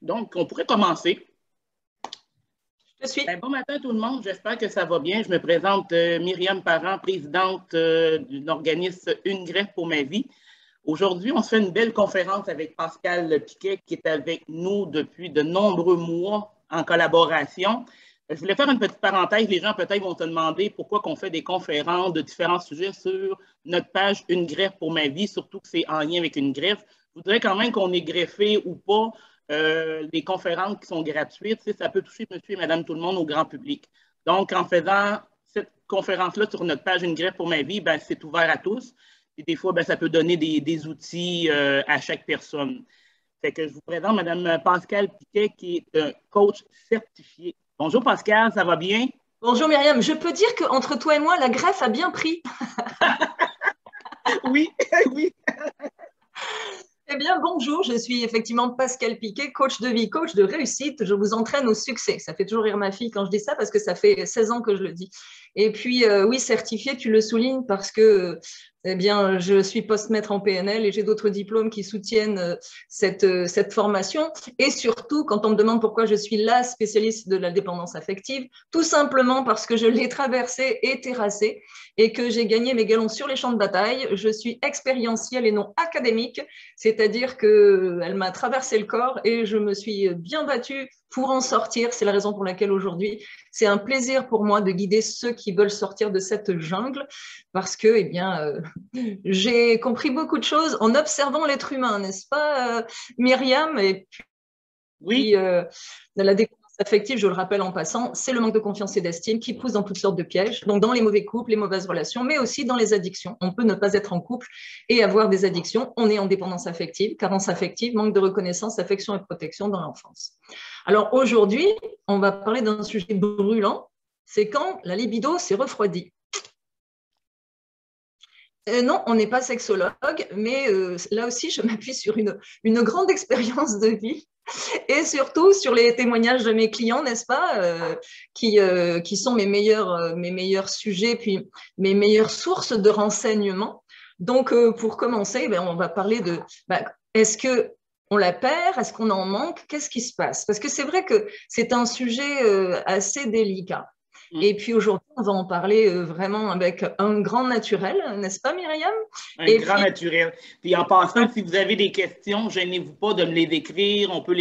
Donc, on pourrait commencer. Je suis. Bon matin tout le monde, j'espère que ça va bien. Je me présente Myriam Parent, présidente d'un organisme Une greffe pour ma vie. Aujourd'hui, on se fait une belle conférence avec Pascal Piquet qui est avec nous depuis de nombreux mois en collaboration. Je voulais faire une petite parenthèse. Les gens peut-être vont se demander pourquoi on fait des conférences de différents sujets sur notre page Une greffe pour ma vie, surtout que c'est en lien avec une greffe. Je voudrais quand même qu'on est greffé ou pas. Les conférences qui sont gratuites, ça peut toucher monsieur et madame tout le monde au grand public. Donc, en faisant cette conférence-là sur notre page Une greffe pour ma vie, ben, c'est ouvert à tous. Et des fois, ben, ça peut donner des outils à chaque personne. Fait que je vous présente madame Pascal Piquet, qui est un coach certifié. Bonjour Pascal, ça va bien? Bonjour Myriam, je peux dire qu'entre toi et moi, la greffe a bien pris. Oui, oui. Eh bien, bonjour, je suis effectivement Pascal Piquet, coach de vie, coach de réussite. Je vous entraîne au succès. Ça fait toujours rire ma fille quand je dis ça parce que ça fait 16 ans que je le dis. Et puis, oui, certifié, tu le soulignes parce que eh bien, je suis post-maître en PNL et j'ai d'autres diplômes qui soutiennent cette formation. Et surtout, quand on me demande pourquoi je suis la spécialiste de la dépendance affective, tout simplement parce que je l'ai traversée et terrassée et que j'ai gagné mes galons sur les champs de bataille. Je suis expérientielle et non académique, c'est-à-dire qu'elle m'a traversé le corps et je me suis bien battue pour en sortir. C'est la raison pour laquelle aujourd'hui, c'est un plaisir pour moi de guider ceux qui veulent sortir de cette jungle parce que, eh bien, j'ai compris beaucoup de choses en observant l'être humain, n'est-ce pas, Myriam? Et puis, oui. La dépendance affective, je le rappelle en passant, c'est le manque de confiance et d'estime qui pousse dans toutes sortes de pièges, donc dans les mauvais couples, les mauvaises relations, mais aussi dans les addictions. On peut ne pas être en couple et avoir des addictions. On est en dépendance affective, carence affective, manque de reconnaissance, affection et protection dans l'enfance. Alors aujourd'hui, on va parler d'un sujet brûlant, c'est quand la libido s'est refroidie. Non, on n'est pas sexologue, mais là aussi, je m'appuie sur une grande expérience de vie et surtout sur les témoignages de mes clients, n'est-ce pas, qui sont mes meilleurs sujets, puis mes meilleures sources de renseignements. Donc, pour commencer, ben, on va parler de est-ce qu'on la perd, est-ce qu'on en manque, qu'est-ce qui se passe? Parce que c'est vrai que c'est un sujet assez délicat. Et puis aujourd'hui, on va en parler vraiment avec un grand naturel, n'est-ce pas Myriam? Un grand naturel. Puis en passant, si vous avez des questions, gênez-vous pas de me les écrire. On peut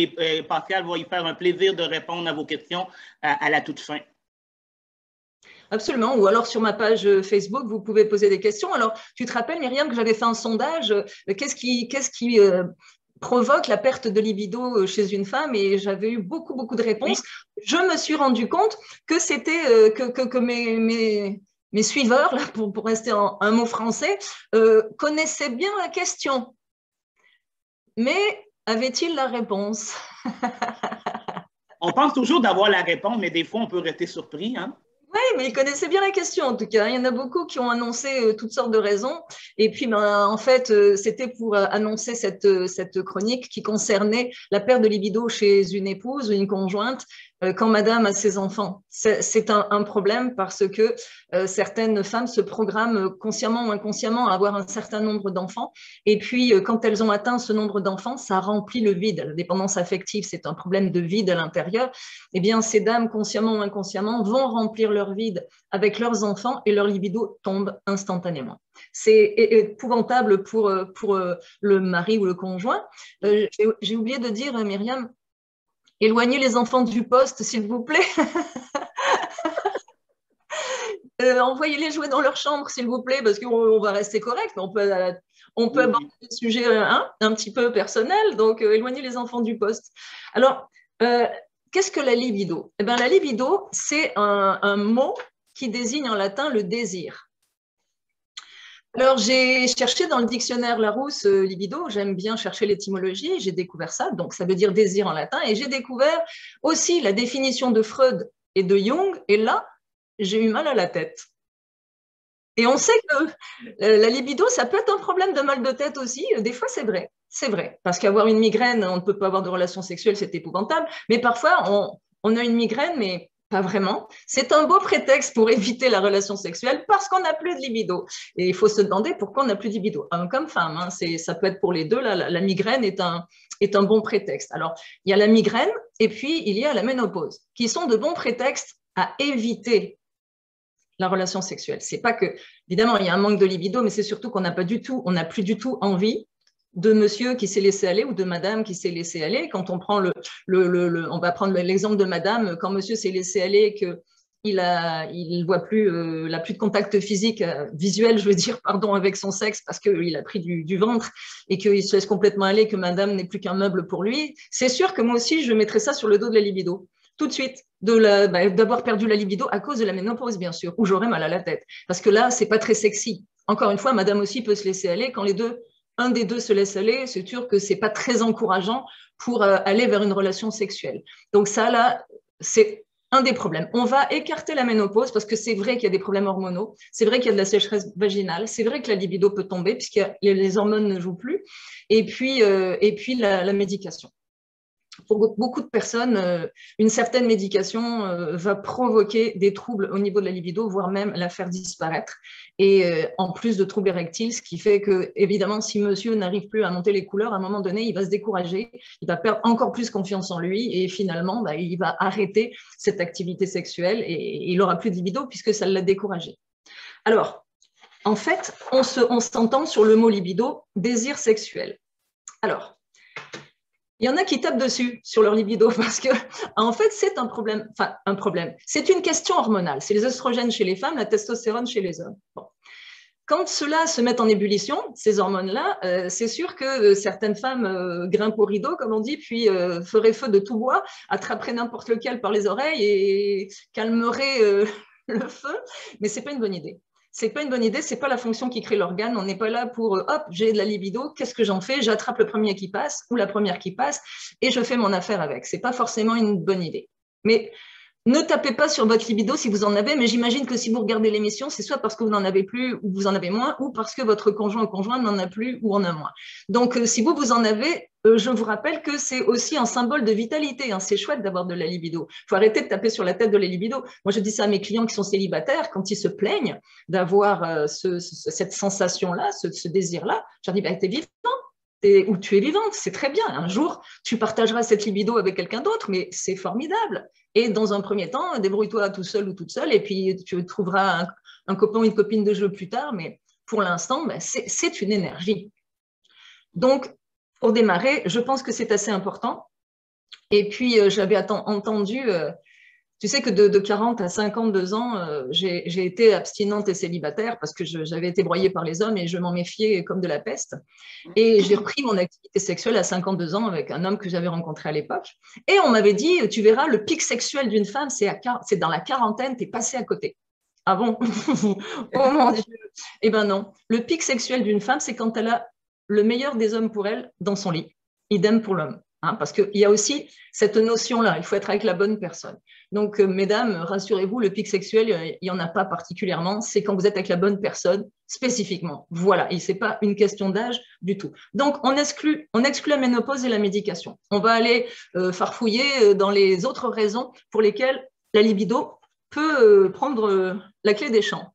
Pascal va y faire un plaisir de répondre à vos questions à la toute fin. Absolument. Ou alors sur ma page Facebook, vous pouvez poser des questions. Alors, tu te rappelles, Myriam, que j'avais fait un sondage. Qu'est-ce qui provoque la perte de libido chez une femme? Et j'avais eu beaucoup de réponses. Oui. Je me suis rendu compte que c'était que mes suiveurs, là, pour rester en un mot français, connaissaient bien la question. Mais avaient-ils la réponse? On pense toujours d'avoir la réponse, mais des fois, on peut rester surpris, hein? Oui, mais ils connaissaient bien la question en tout cas. Il y en a beaucoup qui ont annoncé toutes sortes de raisons. Et puis, ben, en fait, c'était pour annoncer cette chronique qui concernait la perte de libido chez une épouse ou une conjointe quand madame a ses enfants. C'est un problème parce que certaines femmes se programment consciemment ou inconsciemment à avoir un certain nombre d'enfants. Et puis, quand elles ont atteint ce nombre d'enfants, ça remplit le vide. La dépendance affective, c'est un problème de vide à l'intérieur. Eh bien, ces dames, consciemment ou inconsciemment, vont remplir leur vide avec leurs enfants et leur libido tombe instantanément. C'est épouvantable pour le mari ou le conjoint. J'ai oublié de dire, Myriam, éloignez les enfants du poste, s'il vous plaît. Envoyez-les jouer dans leur chambre, s'il vous plaît, parce qu'on va rester correct. On peut aborder des sujets un petit peu personnels, donc éloignez les enfants du poste. Alors, qu'est-ce que la libido? Eh bien, la libido, c'est un mot qui désigne en latin le désir. Alors, j'ai cherché dans le dictionnaire Larousse libido, j'aime bien chercher l'étymologie, j'ai découvert ça, donc ça veut dire désir en latin, et j'ai découvert aussi la définition de Freud et de Jung, et là, j'ai eu mal à la tête. Et on sait que la libido, ça peut être un problème de mal de tête aussi, des fois c'est vrai, parce qu'avoir une migraine, on ne peut pas avoir de relations sexuelles, c'est épouvantable, mais parfois on a une migraine, mais pas vraiment. C'est un beau prétexte pour éviter la relation sexuelle parce qu'on n'a plus de libido. Et il faut se demander pourquoi on n'a plus de libido, homme comme femme. Hein. Ça peut être pour les deux. Là, la migraine est un bon prétexte. Alors, il y a la migraine et puis il y a la ménopause, qui sont de bons prétextes à éviter la relation sexuelle. C'est pas que, évidemment, il y a un manque de libido, mais c'est surtout qu'on n'a plus du tout envie de monsieur qui s'est laissé aller ou de madame qui s'est laissé aller. Quand on prend on va prendre l'exemple de madame, quand monsieur s'est laissé aller, qu'il voit plus, il a plus de contact physique, visuel, je veux dire, pardon, avec son sexe parce qu'il a pris du ventre et qu'il se laisse complètement aller, que madame n'est plus qu'un meuble pour lui. C'est sûr que moi aussi, je mettrais ça sur le dos de la libido. Tout de suite, d'avoir perdu la libido à cause de la ménopause, bien sûr, où j'aurais mal à la tête. Parce que là, c'est pas très sexy. Encore une fois, madame aussi peut se laisser aller. Quand un des deux se laisse aller, c'est sûr que c'est pas très encourageant pour aller vers une relation sexuelle. Donc ça, là, c'est un des problèmes. On va écarter la ménopause parce que c'est vrai qu'il y a des problèmes hormonaux, c'est vrai qu'il y a de la sécheresse vaginale, c'est vrai que la libido peut tomber puisque les hormones ne jouent plus, et puis la médication. Pour beaucoup de personnes, une certaine médication va provoquer des troubles au niveau de la libido, voire même la faire disparaître. Et en plus de troubles érectiles, ce qui fait que, évidemment, si monsieur n'arrive plus à monter les couleurs, à un moment donné, il va se décourager, il va perdre encore plus confiance en lui et finalement, il va arrêter cette activité sexuelle et il n'aura plus de libido puisque ça l'a découragé. Alors, en fait, on s'entend sur le mot libido, désir sexuel. Alors, il y en a qui tapent dessus sur leur libido parce que, en fait, c'est un problème. Enfin, un problème. C'est une question hormonale. C'est les oestrogènes chez les femmes, la testostérone chez les hommes. Bon. Quand cela se met en ébullition, ces hormones-là, c'est sûr que certaines femmes grimpent au rideau, comme on dit, puis feraient feu de tout bois, attraperaient n'importe lequel par les oreilles et calmeraient le feu. Mais ce n'est pas une bonne idée. C'est pas une bonne idée, c'est pas la fonction qui crée l'organe. On n'est pas là pour hop, j'ai de la libido, qu'est-ce que j'en fais? J'attrape le premier qui passe ou la première qui passe et je fais mon affaire avec. C'est pas forcément une bonne idée. Mais ne tapez pas sur votre libido si vous en avez, mais j'imagine que si vous regardez l'émission, c'est soit parce que vous n'en avez plus ou vous en avez moins, ou parce que votre conjoint ou conjointe n'en a plus ou en a moins. Donc, si vous en avez, je vous rappelle que c'est aussi un symbole de vitalité. Hein. C'est chouette d'avoir de la libido. Il faut arrêter de taper sur la tête de la libido. Moi, je dis ça à mes clients qui sont célibataires, quand ils se plaignent d'avoir cette sensation-là, ce désir-là, je leur dis, t'es vivant. Ou tu es vivante, c'est très bien. Un jour, tu partageras cette libido avec quelqu'un d'autre, mais c'est formidable. Et dans un premier temps, débrouille-toi tout seul ou toute seule, et puis tu trouveras un copain ou une copine de jeu plus tard, mais pour l'instant, c'est une énergie. Donc, pour démarrer, je pense que c'est assez important. Et puis, j'avais entendu... tu sais que de 40 à 52 ans, j'ai été abstinente et célibataire parce que j'avais été broyée par les hommes et je m'en méfiais comme de la peste. Et j'ai repris mon activité sexuelle à 52 ans avec un homme que j'avais rencontré à l'époque. Et on m'avait dit, tu verras, le pic sexuel d'une femme, c'est dans la quarantaine, tu es passé à côté. Ah bon? Oh mon Dieu! Eh bien non. Le pic sexuel d'une femme, c'est quand elle a le meilleur des hommes pour elle dans son lit. Idem pour l'homme. Hein, parce qu'il y a aussi cette notion-là, il faut être avec la bonne personne. Donc, mesdames, rassurez-vous, le pic sexuel, il n'y en a pas particulièrement, c'est quand vous êtes avec la bonne personne, spécifiquement. Voilà, et ce n'est pas une question d'âge du tout. Donc, on exclut la ménopause et la médication. On va aller farfouiller dans les autres raisons pour lesquelles la libido peut prendre la clé des champs.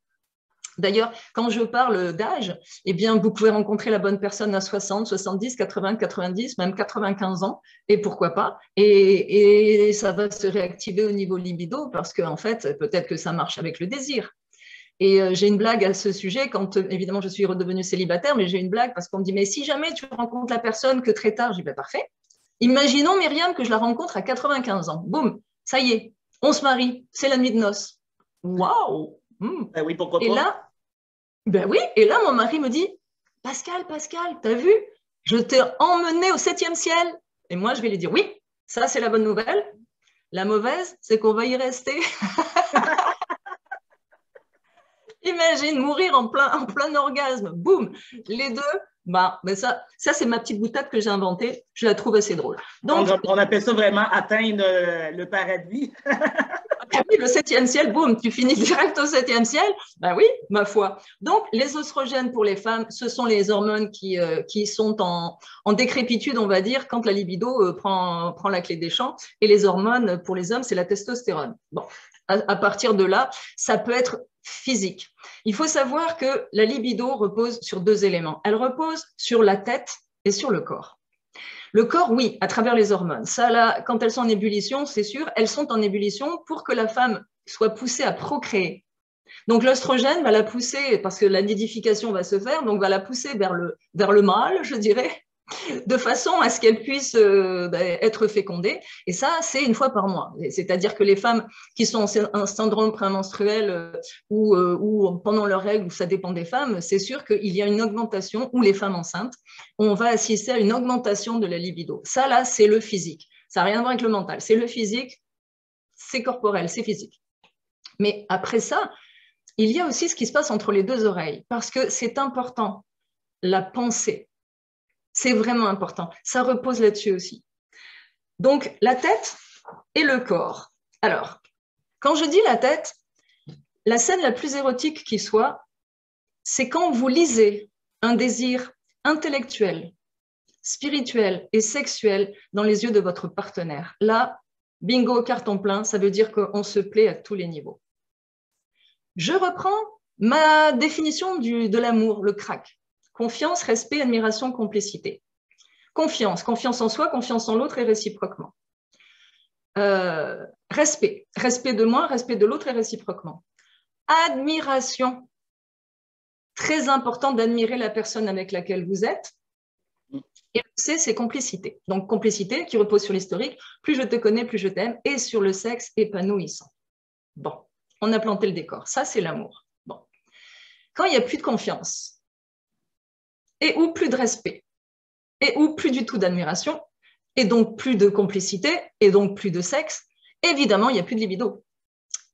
D'ailleurs, quand je parle d'âge, eh bien, vous pouvez rencontrer la bonne personne à 60, 70, 80, 90, même 95 ans, et pourquoi pas. Et ça va se réactiver au niveau libido parce qu'en fait, peut-être que ça marche avec le désir. Et j'ai une blague à ce sujet, quand évidemment je suis redevenue célibataire, mais j'ai une blague parce qu'on me dit, mais si jamais tu rencontres la personne que très tard, je dis, ben, parfait. Imaginons, Myriam, que je la rencontre à 95 ans. Boum, ça y est, on se marie, c'est la nuit de noces. Waouh! Ben oui, pourquoi pas? Et là, ben oui, et là, mon mari me dit, Pascal, t'as vu? Je t'ai emmené au 7e ciel. Et moi, je vais lui dire, oui, ça, c'est la bonne nouvelle. La mauvaise, c'est qu'on va y rester. Imagine mourir en plein orgasme. Boum, les deux. Ben ça c'est ma petite boutade que j'ai inventée. Je la trouve assez drôle. Donc, on appelle ça vraiment atteindre le paradis. Ah oui, le 7e ciel, boum, tu finis direct au 7e ciel. Ben oui, ma foi. Donc, les oestrogènes pour les femmes, ce sont les hormones qui sont en décrépitude, on va dire, quand la libido prend la clé des champs. Et les hormones pour les hommes, c'est la testostérone. Bon, à partir de là, ça peut être physique. Il faut savoir que la libido repose sur 2 éléments. Elle repose sur la tête et sur le corps. Le corps, oui, à travers les hormones. Ça, là, quand elles sont en ébullition, c'est sûr, elles sont en ébullition pour que la femme soit poussée à procréer. Donc, l'œstrogène va la pousser, parce que la nidification va se faire, donc va la pousser vers le mâle, je dirais, de façon à ce qu'elle puisse être fécondée. Et ça, c'est 1 fois par mois. C'est-à-dire que les femmes qui sont en syndrome prémenstruel ou pendant leurs règles, où ça dépend des femmes, c'est sûr qu'il y a une augmentation, ou les femmes enceintes, on va assister à une augmentation de la libido. Ça, là, c'est le physique. Ça n'a rien à voir avec le mental. C'est le physique, c'est corporel, c'est physique. Mais après ça, il y a aussi ce qui se passe entre les 2 oreilles, parce que c'est important, la pensée. C'est vraiment important. Ça repose là-dessus aussi. Donc, la tête et le corps. Alors, quand je dis la tête, la scène la plus érotique qui soit, c'est quand vous lisez un désir intellectuel, spirituel et sexuel dans les yeux de votre partenaire. Là, bingo, carton plein, ça veut dire qu'on se plaît à tous les niveaux. Je reprends ma définition de l'amour, le crack. Confiance, respect, admiration, complicité. Confiance en soi, confiance en l'autre et réciproquement. Respect de moi, respect de l'autre et réciproquement. Admiration, très important d'admirer la personne avec laquelle vous êtes. Et le C, c'est complicité. Donc, complicité qui repose sur l'historique. Plus je te connais, plus je t'aime. Et sur le sexe épanouissant. Bon, on a planté le décor. Ça, c'est l'amour. Bon. Quand il n'y a plus de confiance et ou plus de respect, et ou plus du tout d'admiration, et donc plus de complicité, et donc plus de sexe, évidemment, il n'y a plus de libido.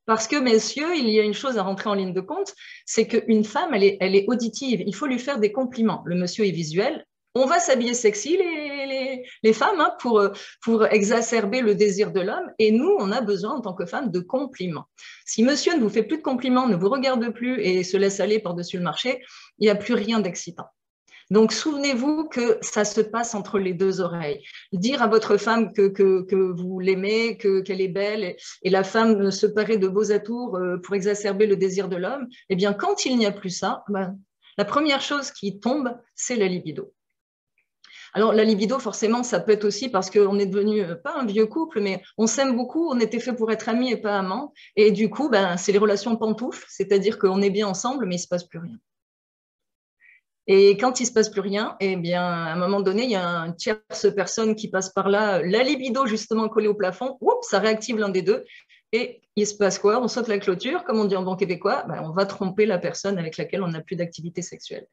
Parce que, messieurs, il y a une chose à rentrer en ligne de compte, c'est qu'une femme, elle est auditive, il faut lui faire des compliments. Le monsieur est visuel, on va s'habiller sexy, les femmes, hein, pour exacerber le désir de l'homme, et nous, on a besoin, en tant que femmes, de compliments. Si monsieur ne vous fait plus de compliments, ne vous regarde plus et se laisse aller par-dessus le marché, il n'y a plus rien d'excitant. Donc, souvenez-vous que ça se passe entre les 2 oreilles. Dire à votre femme que vous l'aimez, qu'elle est belle, et la femme se paraît de beaux atours pour exacerber le désir de l'homme, eh bien, quand il n'y a plus ça, la première chose qui tombe, c'est la libido. Alors, la libido, forcément, ça peut être aussi parce qu'on est devenu, pas un vieux couple, mais on s'aime beaucoup, on était fait pour être amis et pas amants, et du coup, c'est les relations pantoufles, c'est-à-dire qu'on est bien ensemble, mais il ne se passe plus rien. Et quand il ne se passe plus rien, eh bien, à un moment donné, il y a une tierce personne qui passe par là, la libido justement collée au plafond, oups, ça réactive l'un des 2, et il se passe quoi? On saute la clôture, comme on dit en bon québécois, on va tromper la personne avec laquelle on n'a plus d'activité sexuelle.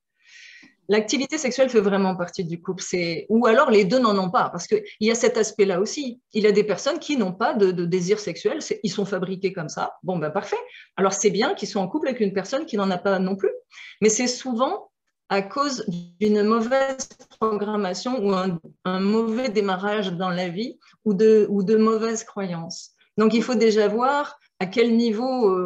L'activité sexuelle fait vraiment partie du couple, ou alors les 2 n'en ont pas, parce qu'il y a cet aspect-là aussi. Il y a des personnes qui n'ont pas de désir sexuel, ils sont fabriqués comme ça, bon, parfait. Alors c'est bien qu'ils soient en couple avec une personne qui n'en a pas non plus, mais c'est souvent à cause d'une mauvaise programmation ou un mauvais démarrage dans la vie ou de mauvaises croyances. Donc, il faut déjà voir à quel niveau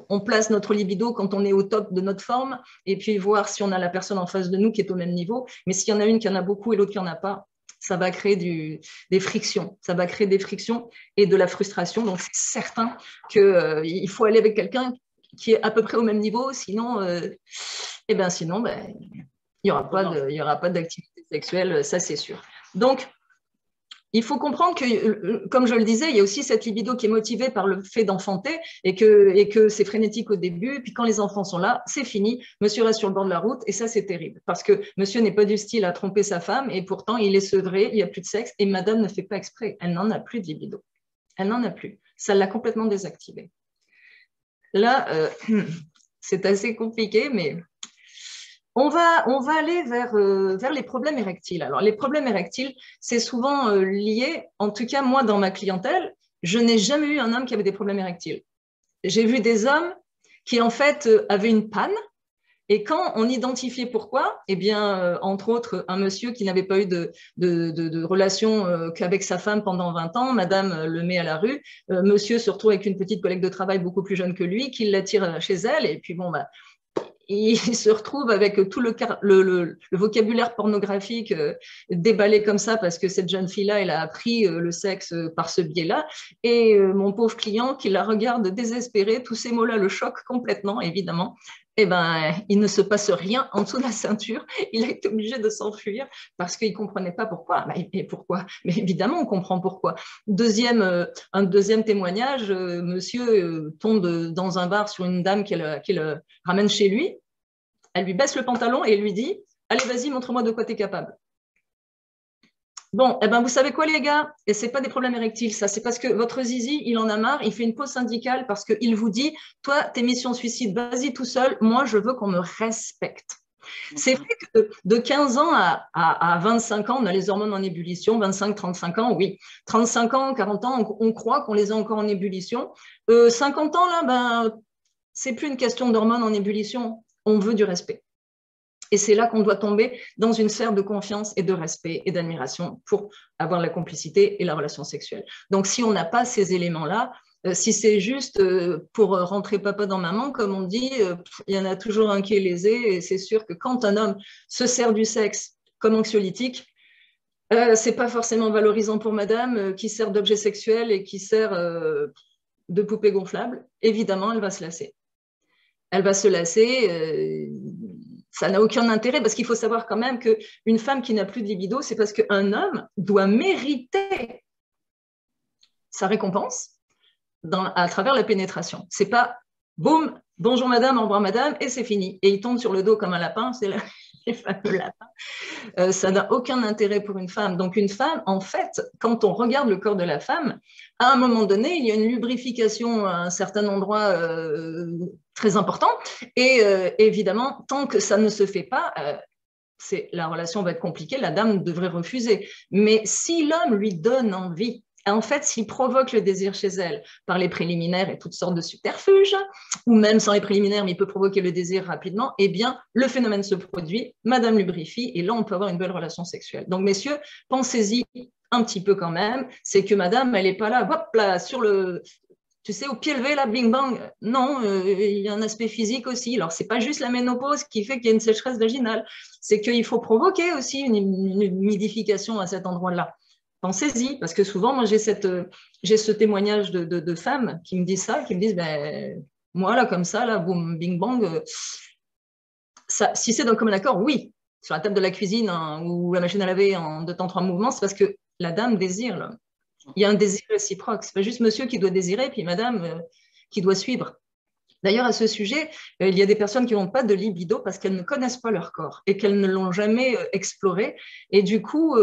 on place notre libido quand on est au top de notre forme et puis voir si on a la personne en face de nous qui est au même niveau. Mais s'il y en a une qui en a beaucoup et l'autre qui n'en a pas, ça va créer des frictions. Ça va créer des frictions et de la frustration. Donc, c'est certain qu'il faut aller avec quelqu'un qui est à peu près au même niveau, sinon, il n'y aura pas d'activité sexuelle, ça c'est sûr. Donc, il faut comprendre que, comme je le disais, il y a aussi cette libido qui est motivée par le fait d'enfanter et que c'est frénétique au début, puis quand les enfants sont là, c'est fini, monsieur reste sur le bord de la route et ça c'est terrible parce que monsieur n'est pas du style à tromper sa femme et pourtant il est sevré, il n'y a plus de sexe et madame ne fait pas exprès, elle n'en a plus de libido. Elle n'en a plus, ça l'a complètement désactivée. Là, c'est assez compliqué, mais on va aller vers les problèmes érectiles. Alors, les problèmes érectiles, c'est souvent lié, en tout cas, moi, dans ma clientèle, je n'ai jamais eu un homme qui avait des problèmes érectiles. J'ai vu des hommes qui, en fait, avaient une panne Et quand on identifiait pourquoi, eh bien, entre autres, un monsieur qui n'avait pas eu de relation qu'avec sa femme pendant 20 ans, madame le met à la rue, monsieur se retrouve avec une petite collègue de travail beaucoup plus jeune que lui, qui l'attire chez elle, et puis bon, bah, il se retrouve avec tout le vocabulaire pornographique déballé comme ça parce que cette jeune fille-là, elle a appris le sexe par ce biais-là. Et mon pauvre client qui la regarde désespéré, tous ces mots-là le choquent complètement, évidemment. Eh ben, il ne se passe rien en dessous de la ceinture. Il a été obligé de s'enfuir parce qu'il ne comprenait pas pourquoi. Et pourquoi? Mais évidemment, on comprend pourquoi. Un deuxième témoignage, monsieur tombe dans un bar sur une dame qu'il ramène chez lui. Elle lui baisse le pantalon et lui dit « Allez, vas-y, montre-moi de quoi tu es capable. » Bon, eh ben, vous savez quoi, les gars? Et ce n'est pas des problèmes érectiles, ça. C'est parce que votre zizi, il en a marre, il fait une pause syndicale parce qu'il vous dit « Toi, tes missions suicides, vas-y tout seul. Moi, je veux qu'on me respecte. » C'est vrai que de 15 ans à 25 ans, on a les hormones en ébullition, 25, 35 ans, oui. 35 ans, 40 ans, on croit qu'on les a encore en ébullition. 50 ans, là, ben, c'est plus une question d'hormones en ébullition. On veut du respect. Et c'est là qu'on doit tomber dans une sphère de confiance et de respect et d'admiration pour avoir la complicité et la relation sexuelle. Donc, si on n'a pas ces éléments-là, si c'est juste pour rentrer papa dans maman, comme on dit, il y en a toujours un qui est lésé. Et c'est sûr que quand un homme se sert du sexe comme anxiolytique, c'est pas forcément valorisant pour madame qui sert d'objet sexuel et qui sert de poupée gonflable. Évidemment, elle va se lasser. Elle va se lasser. Ça n'a aucun intérêt parce qu'il faut savoir quand même qu'une femme qui n'a plus de libido, c'est parce qu'un homme doit mériter sa récompense à travers la pénétration. C'est pas boum, bonjour madame, au revoir madame, et c'est fini. Et il tombe sur le dos comme un lapin, c'est les fameux lapins. Ça n'a aucun intérêt pour une femme. Donc une femme, en fait, quand on regarde le corps de la femme, à un moment donné, il y a une lubrification à un certain endroit très important. Et évidemment, tant que ça ne se fait pas, la relation va être compliquée, la dame devrait refuser. Mais si l'homme lui donne envie, en fait, s'il provoque le désir chez elle par les préliminaires et toutes sortes de subterfuges, ou même sans les préliminaires, mais il peut provoquer le désir rapidement, eh bien, le phénomène se produit, madame lubrifie, et là, on peut avoir une belle relation sexuelle. Donc, messieurs, pensez-y un petit peu quand même, c'est que madame, elle n'est pas là, hop là, sur le... Tu sais, au pied levé, là, bing bang. Non, il y a un aspect physique aussi. Alors, ce n'est pas juste la ménopause qui fait qu'il y a une sécheresse vaginale. C'est qu'il faut provoquer aussi une humidification à cet endroit-là. Pensez-y, parce que souvent, moi, j'ai ce témoignage de femmes qui me disent ça, qui me disent, ben, moi, là, comme ça, là, boum, bing bang, si c'est d'un commun accord, oui. Sur la table de la cuisine ou la machine à laver en 2 temps 3 mouvements, c'est parce que la dame désire, là. Il y a un désir réciproque. Ce n'est pas juste monsieur qui doit désirer, puis madame qui doit suivre. D'ailleurs, à ce sujet, il y a des personnes qui n'ont pas de libido parce qu'elles ne connaissent pas leur corps et qu'elles ne l'ont jamais exploré. Et du coup,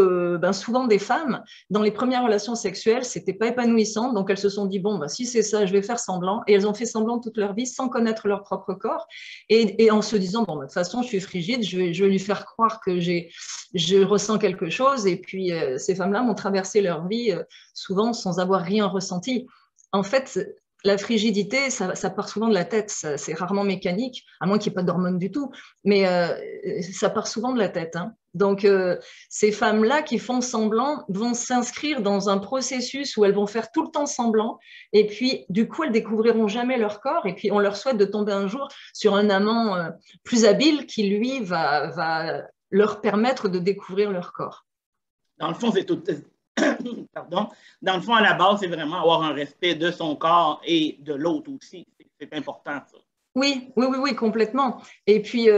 souvent des femmes, dans les premières relations sexuelles, ce n'était pas épanouissant. Donc, elles se sont dit, bon, si c'est ça, je vais faire semblant. Et elles ont fait semblant toute leur vie sans connaître leur propre corps. Et en se disant, bon, de toute façon, je suis frigide, je vais lui faire croire que je ressens quelque chose. Et puis, ces femmes-là m'ont traversé leur vie souvent sans avoir rien ressenti. En fait, la frigidité, ça part souvent de la tête, c'est rarement mécanique, à moins qu'il n'y ait pas d'hormones du tout, mais ça part souvent de la tête. Hein. Donc, ces femmes-là qui font semblant vont s'inscrire dans un processus où elles vont faire tout le temps semblant, et puis du coup, elles découvriront jamais leur corps, et puis on leur souhaite de tomber un jour sur un amant plus habile qui, lui, va leur permettre de découvrir leur corps. Dans le fond, c'est tout... Pardon. Dans le fond, à la base, c'est vraiment avoir un respect de son corps et de l'autre aussi. C'est important, ça. Oui, complètement. Et puis,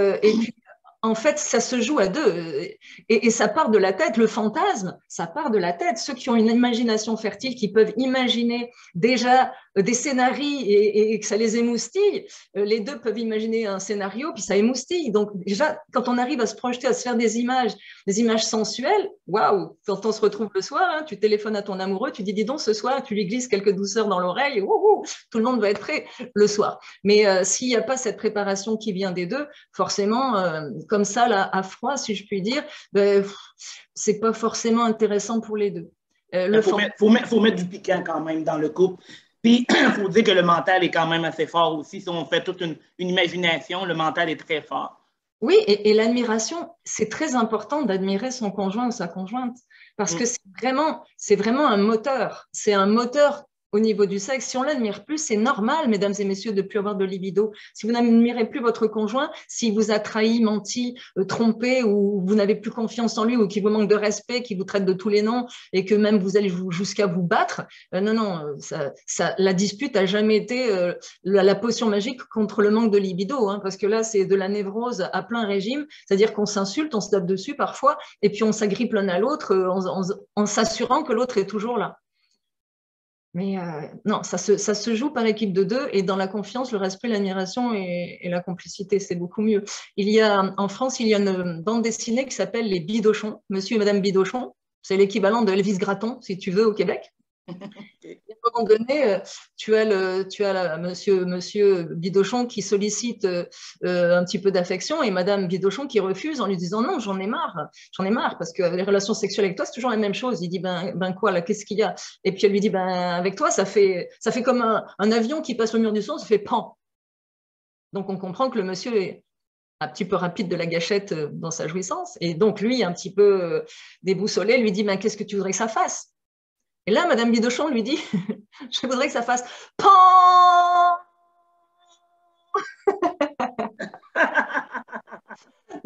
en fait, ça se joue à deux. Et ça part de la tête. Le fantasme, ça part de la tête. Ceux qui ont une imagination fertile, qui peuvent imaginer déjà des scénarios et que ça les émoustille, les deux peuvent imaginer un scénario, puis ça émoustille. Donc déjà, quand on arrive à se projeter, à se faire des images sensuelles, waouh, quand on se retrouve le soir, hein, tu téléphones à ton amoureux, tu dis donc ce soir, tu lui glisses quelques douceurs dans l'oreille, tout le monde va être prêt le soir. Mais s'il n'y a pas cette préparation qui vient des deux, forcément, comme ça, là, à froid, si je puis dire, c'est pas forcément intéressant pour les deux. Faut mettre du piquant quand même dans le couple. Puis, il faut dire que le mental est quand même assez fort aussi. Si on fait toute une imagination, le mental est très fort. Oui, et l'admiration, c'est très important d'admirer son conjoint ou sa conjointe, parce que c'est vraiment un moteur. C'est un moteur au niveau du sexe. Si on l'admire plus, c'est normal, mesdames et messieurs, de ne plus avoir de libido. Si vous n'admirez plus votre conjoint, s'il vous a trahi, menti, trompé, ou vous n'avez plus confiance en lui, ou qu'il vous manque de respect, qu'il vous traite de tous les noms, et que même vous allez jusqu'à vous battre, non, la dispute n'a jamais été la potion magique contre le manque de libido, hein, parce que là, c'est de la névrose à plein régime, c'est-à-dire qu'on s'insulte, on se tape dessus parfois, et puis on s'agrippe l'un à l'autre en s'assurant que l'autre est toujours là. Mais non, ça se joue par équipe de deux, et dans la confiance, le respect, l'admiration et la complicité, c'est beaucoup mieux. En France, il y a une bande dessinée qui s'appelle Les Bidochons, Monsieur et Madame Bidochon. C'est l'équivalent de Elvis Gratton, si tu veux, au Québec. Et à un moment donné, tu as monsieur Bidochon qui sollicite un petit peu d'affection et Madame Bidochon qui refuse en lui disant non, j'en ai marre, parce que les relations sexuelles avec toi, c'est toujours la même chose. Il dit ben quoi là, qu'est-ce qu'il y a? Et puis elle lui dit ben avec toi, ça fait comme un avion qui passe le mur du son, ça fait pan. Donc on comprend que le monsieur est un petit peu rapide de la gâchette dans sa jouissance, et donc lui, un petit peu déboussolé, lui dit ben qu'est-ce que tu voudrais que ça fasse? Et là, Madame Bidochon lui dit je voudrais que ça fasse pan.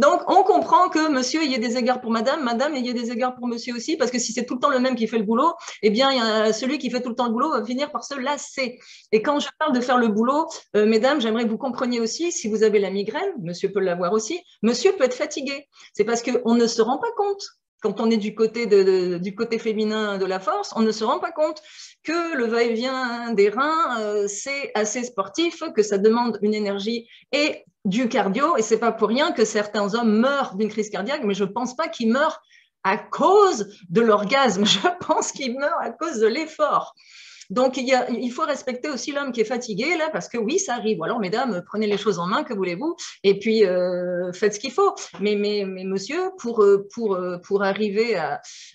Donc, on comprend que monsieur, il y a des égards pour madame, madame, il y a des égards pour monsieur aussi, parce que si c'est tout le temps le même qui fait le boulot, eh bien, celui qui fait tout le temps le boulot va finir par se lasser. Et quand je parle de faire le boulot, mesdames, j'aimerais que vous compreniez aussi, si vous avez la migraine, monsieur peut l'avoir aussi, monsieur peut être fatigué. C'est parce qu'on ne se rend pas compte. Quand on est du côté féminin de la force, on ne se rend pas compte que le va-et-vient des reins, c'est assez sportif, que ça demande une énergie et du cardio. Et c'est pas pour rien que certains hommes meurent d'une crise cardiaque, mais je pense pas qu'ils meurent à cause de l'orgasme. Je pense qu'ils meurent à cause de l'effort. Donc, il faut respecter aussi l'homme qui est fatigué, là, parce que oui, ça arrive. Alors, mesdames, prenez les choses en main, que voulez-vous, et puis faites ce qu'il faut. Mais monsieur, pour arriver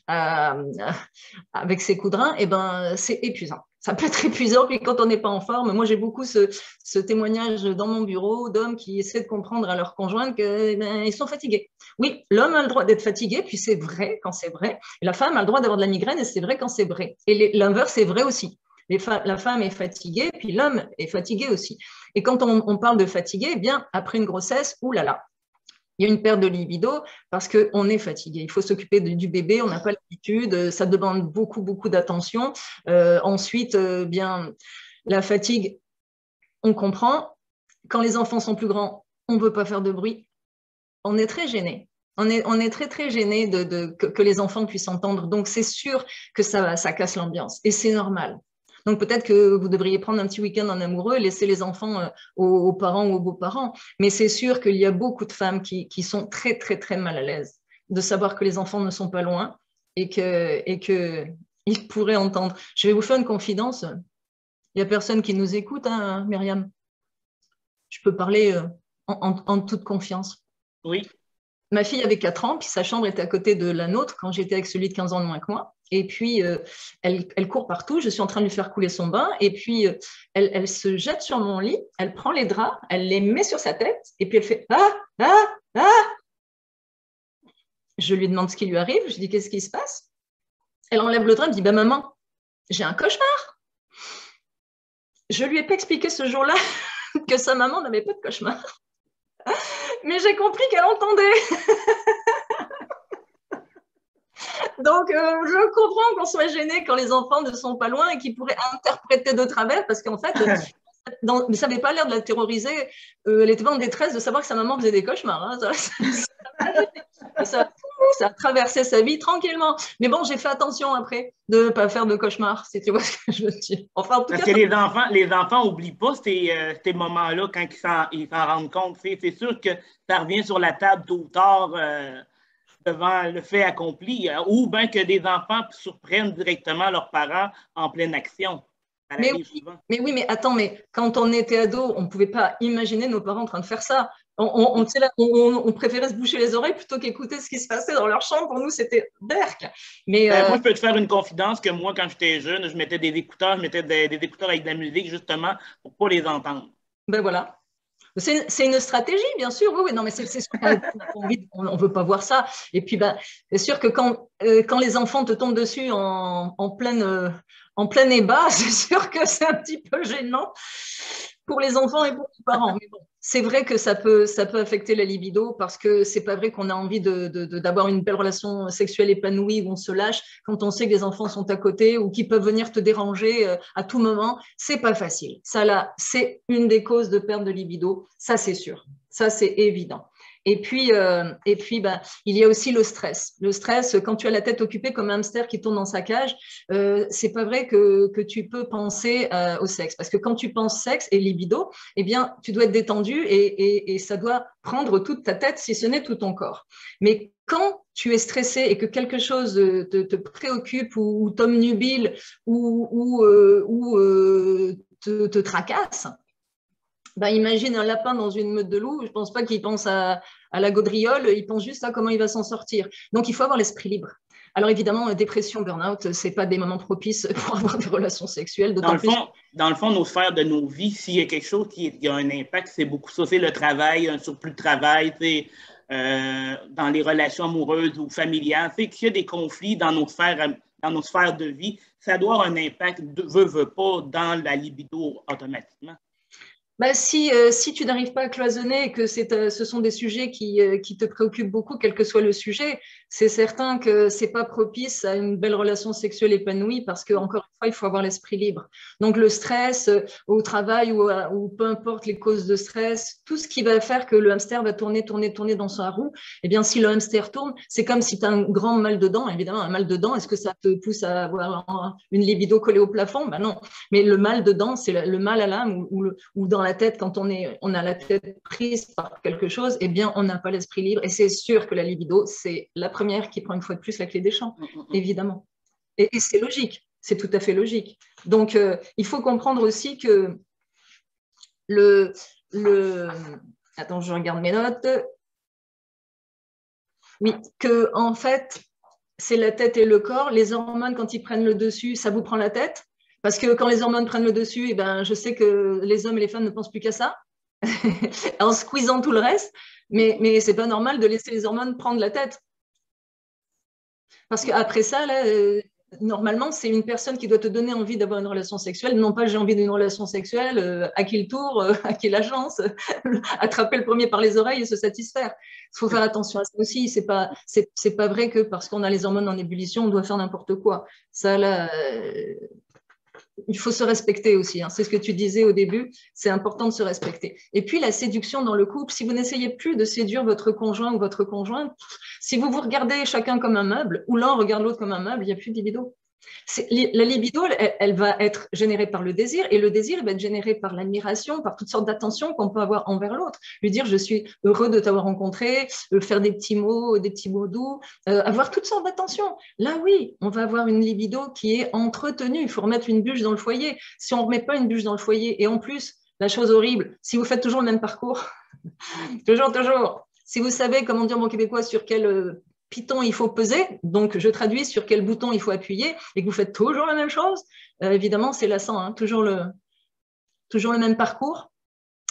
avec ses coups de rein, eh ben, c'est épuisant. Ça peut être épuisant, puis quand on n'est pas en forme, moi j'ai beaucoup ce témoignage dans mon bureau d'hommes qui essaient de comprendre à leur conjointe qu'ils sont fatigués. Oui, l'homme a le droit d'être fatigué, puis c'est vrai quand c'est vrai. Et la femme a le droit d'avoir de la migraine, et c'est vrai quand c'est vrai. Et l'inverse est vrai aussi. La femme est fatiguée, puis l'homme est fatigué aussi. Et quand on parle de fatigué, eh bien, après une grossesse, oulala, il y a une perte de libido parce qu'on est fatigué. Il faut s'occuper du bébé, on n'a pas l'habitude, ça demande beaucoup, beaucoup d'attention. Ensuite, bien, la fatigue, on comprend. Quand les enfants sont plus grands, on ne veut pas faire de bruit. On est très gêné. On est très, très gêné que les enfants puissent entendre. Donc, c'est sûr que ça casse l'ambiance. Et c'est normal. Donc, peut-être que vous devriez prendre un petit week-end en amoureux et laisser les enfants aux parents ou aux beaux-parents. Mais c'est sûr qu'il y a beaucoup de femmes qui sont très, très, très mal à l'aise de savoir que les enfants ne sont pas loin et qu'ils pourraient entendre. Je vais vous faire une confidence. Il n'y a personne qui nous écoute, hein, Myriam. Je peux parler en toute confiance. Oui. Ma fille avait 4 ans, puis sa chambre était à côté de la nôtre quand j'étais avec celui de 15 ans de moins que moi. Et puis, elle court partout. Je suis en train de lui faire couler son bain. Et puis, elle se jette sur mon lit. Elle prend les draps, elle les met sur sa tête. Et puis, elle fait « Ah, ah, ah !» Je lui demande ce qui lui arrive. Je lui dis « Qu'est-ce qui se passe ?» Elle enlève le drap. Elle me dit « Maman, j'ai un cauchemar. » Je lui ai pas expliqué ce jour-là que sa maman n'avait pas de cauchemar. Mais j'ai compris qu'elle entendait. Donc, je comprends qu'on soit gêné quand les enfants ne sont pas loin et qu'ils pourraient interpréter de travers, parce qu'en fait, mais ça n'avait pas l'air de la terroriser. Elle était pas en détresse de savoir que sa maman faisait des cauchemars. Hein. Ça a traversé sa vie tranquillement. Mais bon, j'ai fait attention après de ne pas faire de cauchemars, si tu vois ce que je veux dire. Enfin, en tout Parce cas, que les enfants n'oublient pas ces moments-là quand ils s'en rendent compte. C'est sûr que ça revient sur la table tôt ou tard devant le fait accompli, ou bien que des enfants surprennent directement leurs parents en pleine action. mais oui, mais attends, mais quand on était ado, on ne pouvait pas imaginer nos parents en train de faire ça. Tu sais, là, on préférait se boucher les oreilles plutôt qu'écouter ce qui se passait dans leur chambre. Pour nous, c'était berk. Mais moi, je peux te faire une confidence que moi, quand j'étais jeune, je mettais des écouteurs, je mettais des écouteurs avec de la musique, justement, pour ne pas les entendre. ben voilà. C'est une stratégie, bien sûr. Oui, oui, non, mais c'est sûr qu'on ne veut pas voir ça. Et puis, ben, c'est sûr que quand les enfants te tombent dessus en plein ébat, c'est sûr que c'est un petit peu gênant pour les enfants et pour les parents. Mais bon, c'est vrai que ça peut affecter la libido parce que c'est pas vrai qu'on a envie d'avoir une belle relation sexuelle épanouie où on se lâche quand on sait que les enfants sont à côté ou qu'ils peuvent venir te déranger à tout moment. C'est pas facile. Ça, là, c'est une des causes de perte de libido. Ça, c'est sûr. Ça, c'est évident. Et puis ben, il y a aussi le stress. Le stress, quand tu as la tête occupée comme un hamster qui tourne dans sa cage, c'est pas vrai que tu peux penser au sexe. Parce que quand tu penses sexe et libido, eh bien, tu dois être détendu et ça doit prendre toute ta tête, si ce n'est tout ton corps. Mais quand tu es stressé et que quelque chose te préoccupe ou t'omnubile ou te tracasse, ben, imagine un lapin dans une meute de loups, je ne pense pas qu'il pense à la gaudriole, il pense juste à comment il va s'en sortir. Donc, il faut avoir l'esprit libre. Alors, évidemment, dépression, burn-out, ce n'est pas des moments propices pour avoir des relations sexuelles, d'autant plus. Dans le fond, nos sphères de nos vies, s'il y a quelque chose qui a un impact, c'est beaucoup ça. C'est le travail, un surplus de travail, dans les relations amoureuses ou familiales. Qu'il y a des conflits dans nos sphères de vie, ça doit avoir un impact, veut pas, dans la libido automatiquement. Ben, si tu n'arrives pas à cloisonner et que ce sont des sujets qui te préoccupent beaucoup, quel que soit le sujet, c'est certain que ce n'est pas propice à une belle relation sexuelle épanouie parce qu'encore une fois, il faut avoir l'esprit libre. Donc, le stress au travail ou peu importe les causes de stress, tout ce qui va faire que le hamster va tourner dans sa roue, eh bien, si le hamster tourne, c'est comme si tu as un grand mal de dents. Évidemment, un mal de dents, est-ce que ça te pousse à avoir une libido collée au plafond? Ben non. Mais le mal de dents, c'est le mal à l'âme ou dans la tête, quand on a la tête prise par quelque chose, eh bien, on n'a pas l'esprit libre. Et c'est sûr que la libido, c'est la première qui prend une fois de plus la clé des champs, évidemment. Et c'est logique, c'est tout à fait logique. Donc, il faut comprendre aussi que Attends, je regarde mes notes. Oui, que en fait, c'est la tête et le corps. Les hormones, quand ils prennent le dessus, ça vous prend la tête. Parce que quand les hormones prennent le dessus, eh ben, je sais que les hommes et les femmes ne pensent plus qu'à ça, en squeezant tout le reste. Mais ce n'est pas normal de laisser les hormones prendre la tête. Parce qu'après ça, là, normalement, c'est une personne qui doit te donner envie d'avoir une relation sexuelle. Non pas j'ai envie d'une relation sexuelle, à qui le tour, à qui la chance, attraper le premier par les oreilles et se satisfaire. Il faut faire attention à ça aussi. C'est pas vrai que parce qu'on a les hormones en ébullition, on doit faire n'importe quoi. Ça, là, il faut se respecter aussi. Hein. C'est ce que tu disais au début. C'est important de se respecter. Et puis, la séduction dans le couple, si vous n'essayez plus de séduire votre conjoint ou votre conjointe, si vous vous regardez chacun comme un meuble, ou l'un regarde l'autre comme un meuble, il n'y a plus de libido. La libido, elle va être générée par le désir, et le désir va être généré par l'admiration, par toutes sortes d'attentions qu'on peut avoir envers l'autre. Lui dire, je suis heureux de t'avoir rencontré, faire des petits mots doux, avoir toutes sortes d'attentions. Là, oui, on va avoir une libido qui est entretenue. Il faut remettre une bûche dans le foyer. Si on ne remet pas une bûche dans le foyer, et en plus, la chose horrible, si vous faites toujours le même parcours, toujours, si vous savez, comment dire en québécois, sur quel piton il faut peser, donc je traduis sur quel bouton il faut appuyer, et que vous faites toujours la même chose, évidemment, c'est lassant, hein, toujours le même parcours.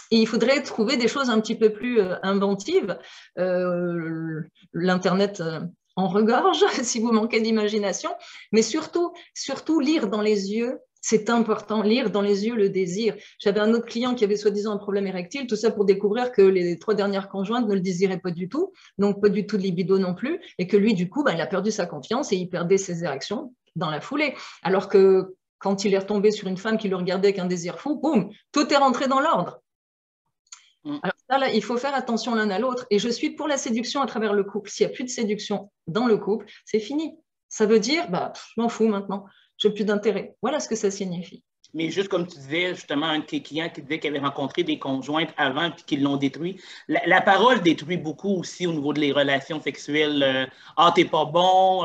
Et il faudrait trouver des choses un petit peu plus inventives. L'Internet en regorge, si vous manquez d'imagination, mais surtout lire dans les yeux. C'est important, lire dans les yeux le désir. J'avais un autre client qui avait soi-disant un problème érectile, tout ça pour découvrir que les 3 dernières conjointes ne le désiraient pas du tout, donc pas du tout de libido non plus, et que lui, du coup, il a perdu sa confiance et il perdait ses érections dans la foulée. Alors que quand il est retombé sur une femme qui le regardait avec un désir fou, boum, tout est rentré dans l'ordre. Alors là, il faut faire attention l'un à l'autre. Et je suis pour la séduction à travers le couple. S'il n'y a plus de séduction dans le couple, c'est fini. Ça veut dire, je m'en fous maintenant. Je n'ai plus d'intérêt. Voilà ce que ça signifie. Mais juste comme tu disais, justement, un de tes clients qui disait qu'il avait rencontré des conjointes avant et qu'ils l'ont détruit. La parole détruit beaucoup aussi au niveau des relations sexuelles. T'es pas bon,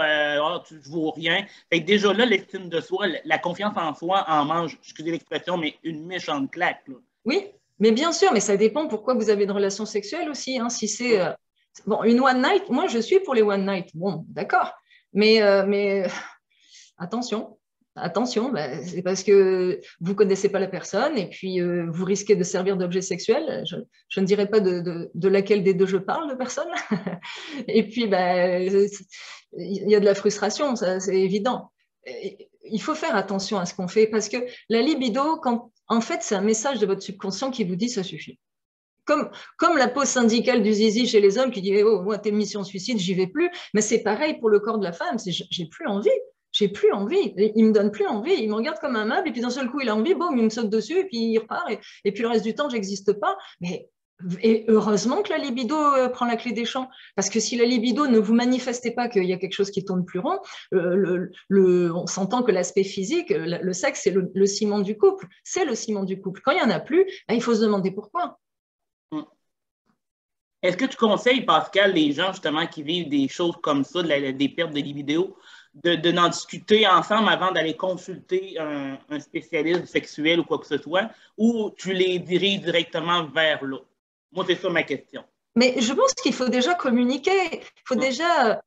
tu ne vaux rien. Fait que déjà là, l'estime de soi, la confiance en soi en mange, excusez l'expression, mais une méchante claque. Là. Oui, Mais bien sûr, mais ça dépend pourquoi vous avez une relation sexuelle aussi. Hein. Si c'est bon, une one night, moi je suis pour les one night. Bon, d'accord. Mais attention, attention, ben, c'est parce que vous ne connaissez pas la personne et puis vous risquez de servir d'objet sexuel. Je ne dirais pas de laquelle des deux je parle de personne. Et puis, ben, il y a de la frustration, c'est évident. Il faut faire attention à ce qu'on fait parce que la libido, en fait, c'est un message de votre subconscient qui vous dit ça suffit. Comme la pause syndicale du zizi chez les hommes qui dit oh, moi, t'es mission suicide, j'y vais plus. Mais c'est pareil pour le corps de la femme, j'ai plus envie. J'ai plus envie, il me donne plus envie, il me regarde comme un meuble et puis d'un seul coup il a envie, boum, il me saute dessus et puis il repart et puis le reste du temps j'existe pas. Mais et heureusement que la libido prend la clé des champs, parce que si la libido ne vous manifestez pas qu'il y a quelque chose qui tourne plus rond, on s'entend que l'aspect physique, le sexe, c'est le ciment du couple, c'est le ciment du couple. Quand il n'y en a plus, ben, il faut se demander pourquoi. Est-ce que tu conseilles, Pascal, les gens justement qui vivent des choses comme ça, des pertes de libido, de n'en discuter ensemble avant d'aller consulter un spécialiste sexuel ou quoi que ce soit, ou tu les diriges directement vers l'autre? Moi, c'est ça ma question. Mais je pense qu'il faut déjà communiquer. Il faut déjà.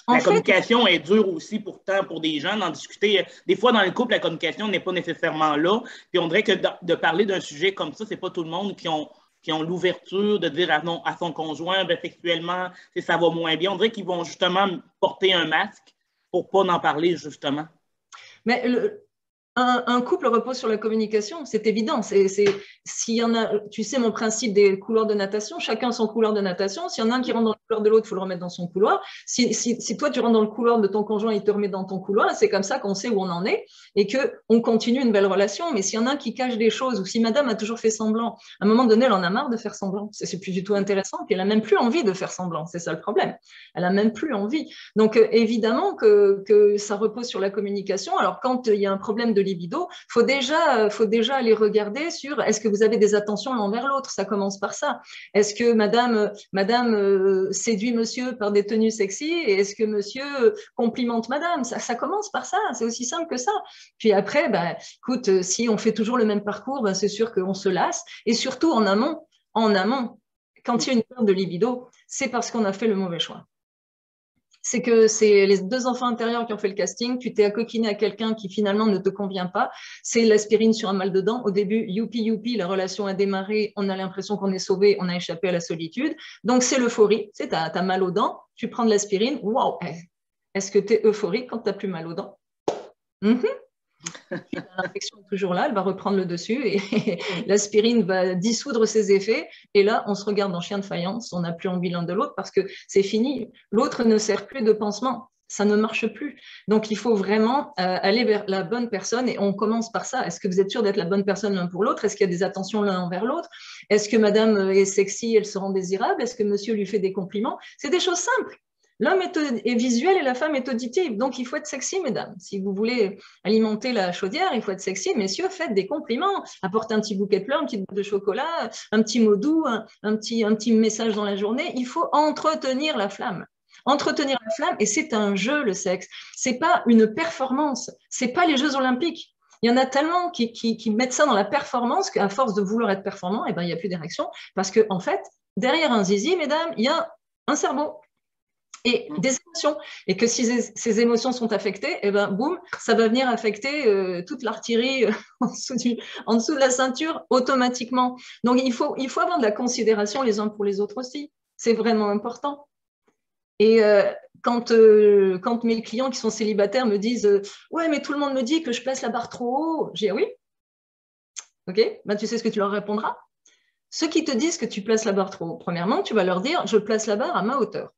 La communication est dure aussi pourtant pour des gens d'en discuter. Des fois, dans le couple, la communication n'est pas nécessairement là. Puis on dirait que de parler d'un sujet comme ça, c'est pas tout le monde qui ont l'ouverture de dire à son conjoint, ben, sexuellement, ça va moins bien. On dirait qu'ils vont justement porter un masque pour ne pas en parler, justement. Mais un couple repose sur la communication, c'est évident. S'il y en a, tu sais mon principe des couloirs de natation, chacun son couloir de natation. S'il y en a un qui rentre dans le couloir de l'autre, il faut le remettre dans son couloir. Si toi tu rentres dans le couloir de ton conjoint, il te remet dans ton couloir, c'est comme ça qu'on sait où on en est et qu'on continue une belle relation. Mais s'il y en a un qui cache des choses ou si madame a toujours fait semblant, à un moment donné, elle en a marre de faire semblant. C'est plus du tout intéressant. Puis elle n'a même plus envie de faire semblant. C'est ça le problème. Elle n'a même plus envie. Donc évidemment que ça repose sur la communication. Alors quand il y a un problème de libido, faut déjà aller regarder sur est-ce que vous avez des attentions l'un vers l'autre, ça commence par ça. Est-ce que madame séduit monsieur par des tenues sexy et est-ce que monsieur complimente madame, ça commence par ça, c'est aussi simple que ça. Puis après, ben, écoute, si on fait toujours le même parcours, ben, c'est sûr qu'on se lasse et surtout en amont, quand il y a une perte de libido, c'est parce qu'on a fait le mauvais choix. C'est que c'est les deux enfants intérieurs qui ont fait le casting, tu t'es accoquiné à quelqu'un qui finalement ne te convient pas, c'est l'aspirine sur un mal de dents. Au début, youpi, la relation a démarré, on a l'impression qu'on est sauvé, on a échappé à la solitude. Donc c'est l'euphorie, tu sais, t'as mal aux dents, tu prends de l'aspirine, waouh, est-ce que tu es euphorique quand tu n'as plus mal aux dents? L'infection est toujours là, elle va reprendre le dessus et l'aspirine va dissoudre ses effets. Et là, on se regarde en chien de faïence, on n'a plus envie l'un de l'autre parce que c'est fini. L'autre ne sert plus de pansement, ça ne marche plus. Donc, il faut vraiment aller vers la bonne personne et on commence par ça. Est-ce que vous êtes sûr d'être la bonne personne l'un pour l'autre? Est-ce qu'il y a des attentions l'un envers l'autre? Est-ce que madame est sexy, elle se rend désirable? Est-ce que monsieur lui fait des compliments? C'est des choses simples. L'homme est visuel et la femme est auditive. Donc, il faut être sexy, mesdames. Si vous voulez alimenter la chaudière, il faut être sexy. Messieurs, faites des compliments. Apportez un petit bouquet de fleurs, une petite boîte de chocolat, un petit mot doux, un petit message dans la journée. Il faut entretenir la flamme. Entretenir la flamme, et c'est un jeu, le sexe. C'est pas une performance. C'est pas les Jeux Olympiques. Il y en a tellement qui mettent ça dans la performance qu'à force de vouloir être performant, eh ben, il n'y a plus d'érection. Parce qu'en fait, derrière un zizi, mesdames, il y a un cerveau et des émotions. Et que si ces émotions sont affectées, eh ben, boum, ça va venir affecter toute l'artillerie en dessous de la ceinture automatiquement. Donc, il faut avoir de la considération les uns pour les autres aussi. C'est vraiment important. Et quand mes clients qui sont célibataires me disent ouais, mais tout le monde me dit que je place la barre trop haut, j'ai dit oui. Ok, ben, tu sais ce que tu leur répondras. Ceux qui te disent que tu places la barre trop haut, premièrement, tu vas leur dire je place la barre à ma hauteur.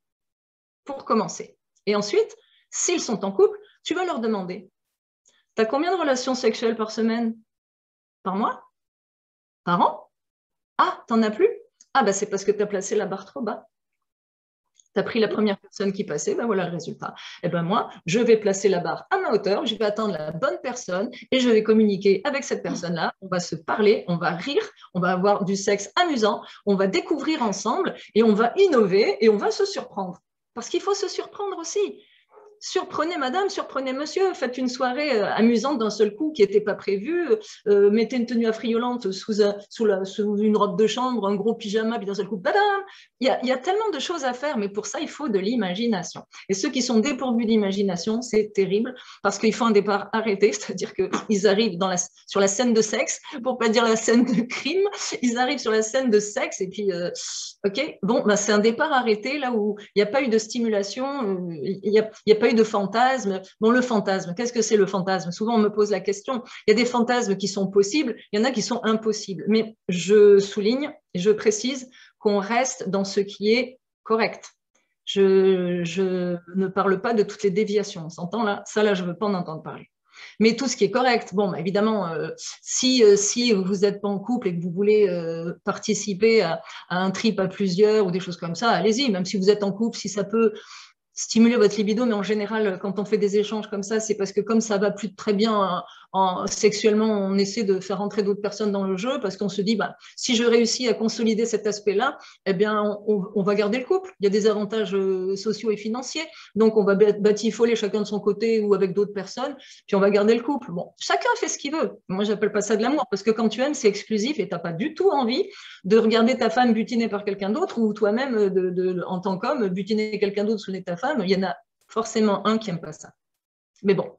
Pour commencer. Et ensuite, s'ils sont en couple, tu vas leur demander tu as combien de relations sexuelles par semaine? Par mois? Par an? Ah, t'en as plus? Ah, ben c'est parce que tu as placé la barre trop bas. Tu as pris la première personne qui passait, ben voilà le résultat. Et ben moi, je vais placer la barre à ma hauteur, je vais attendre la bonne personne et je vais communiquer avec cette personne-là. On va se parler, on va rire, on va avoir du sexe amusant, on va découvrir ensemble et on va innover et on va se surprendre. Parce qu'il faut se surprendre aussi. surprenez madame, surprenez monsieur, faites une soirée amusante d'un seul coup qui n'était pas prévue, mettez une tenue affriolante sous une robe de chambre, un gros pyjama, puis d'un seul coup, badam. Il y a tellement de choses à faire, mais pour ça, il faut de l'imagination. Et ceux qui sont dépourvus d'imagination, c'est terrible, parce qu'il faut un départ arrêté, c'est-à-dire qu'ils arrivent sur la scène de sexe, pour pas dire la scène de crime, ils arrivent sur la scène de sexe, et puis, ok, bon, ben, c'est un départ arrêté, là où il n'y a pas eu de stimulation, il n'y a pas eu de fantasme. Bon, le fantasme, qu'est-ce que c'est le fantasme? Souvent, on me pose la question. Il y a des fantasmes qui sont possibles, il y en a qui sont impossibles. Mais je souligne, je précise qu'on reste dans ce qui est correct. Je ne parle pas de toutes les déviations. On s'entend là? Ça, là, je ne veux pas en entendre parler. Mais tout ce qui est correct, bon, bah, évidemment, si vous n'êtes pas en couple et que vous voulez participer à un trip à plusieurs ou des choses comme ça, allez-y. Même si vous êtes en couple, si ça peut stimuler votre libido, mais en général, quand on fait des échanges comme ça, c'est parce que comme ça va plus très bien sexuellement, on essaie de faire entrer d'autres personnes dans le jeu parce qu'on se dit, bah, si je réussis à consolider cet aspect-là, eh bien, on va garder le couple. Il y a des avantages sociaux et financiers, donc on va batifoler chacun de son côté ou avec d'autres personnes, puis on va garder le couple. Bon, chacun fait ce qu'il veut. Moi, j'appelle pas ça de l'amour parce que quand tu aimes, c'est exclusif et t'as pas du tout envie de regarder ta femme butinée par quelqu'un d'autre ou toi-même, en tant qu'homme, butiner quelqu'un d'autre sous le nez de ta femme. Il y en a forcément un qui n'aime pas ça. Mais bon,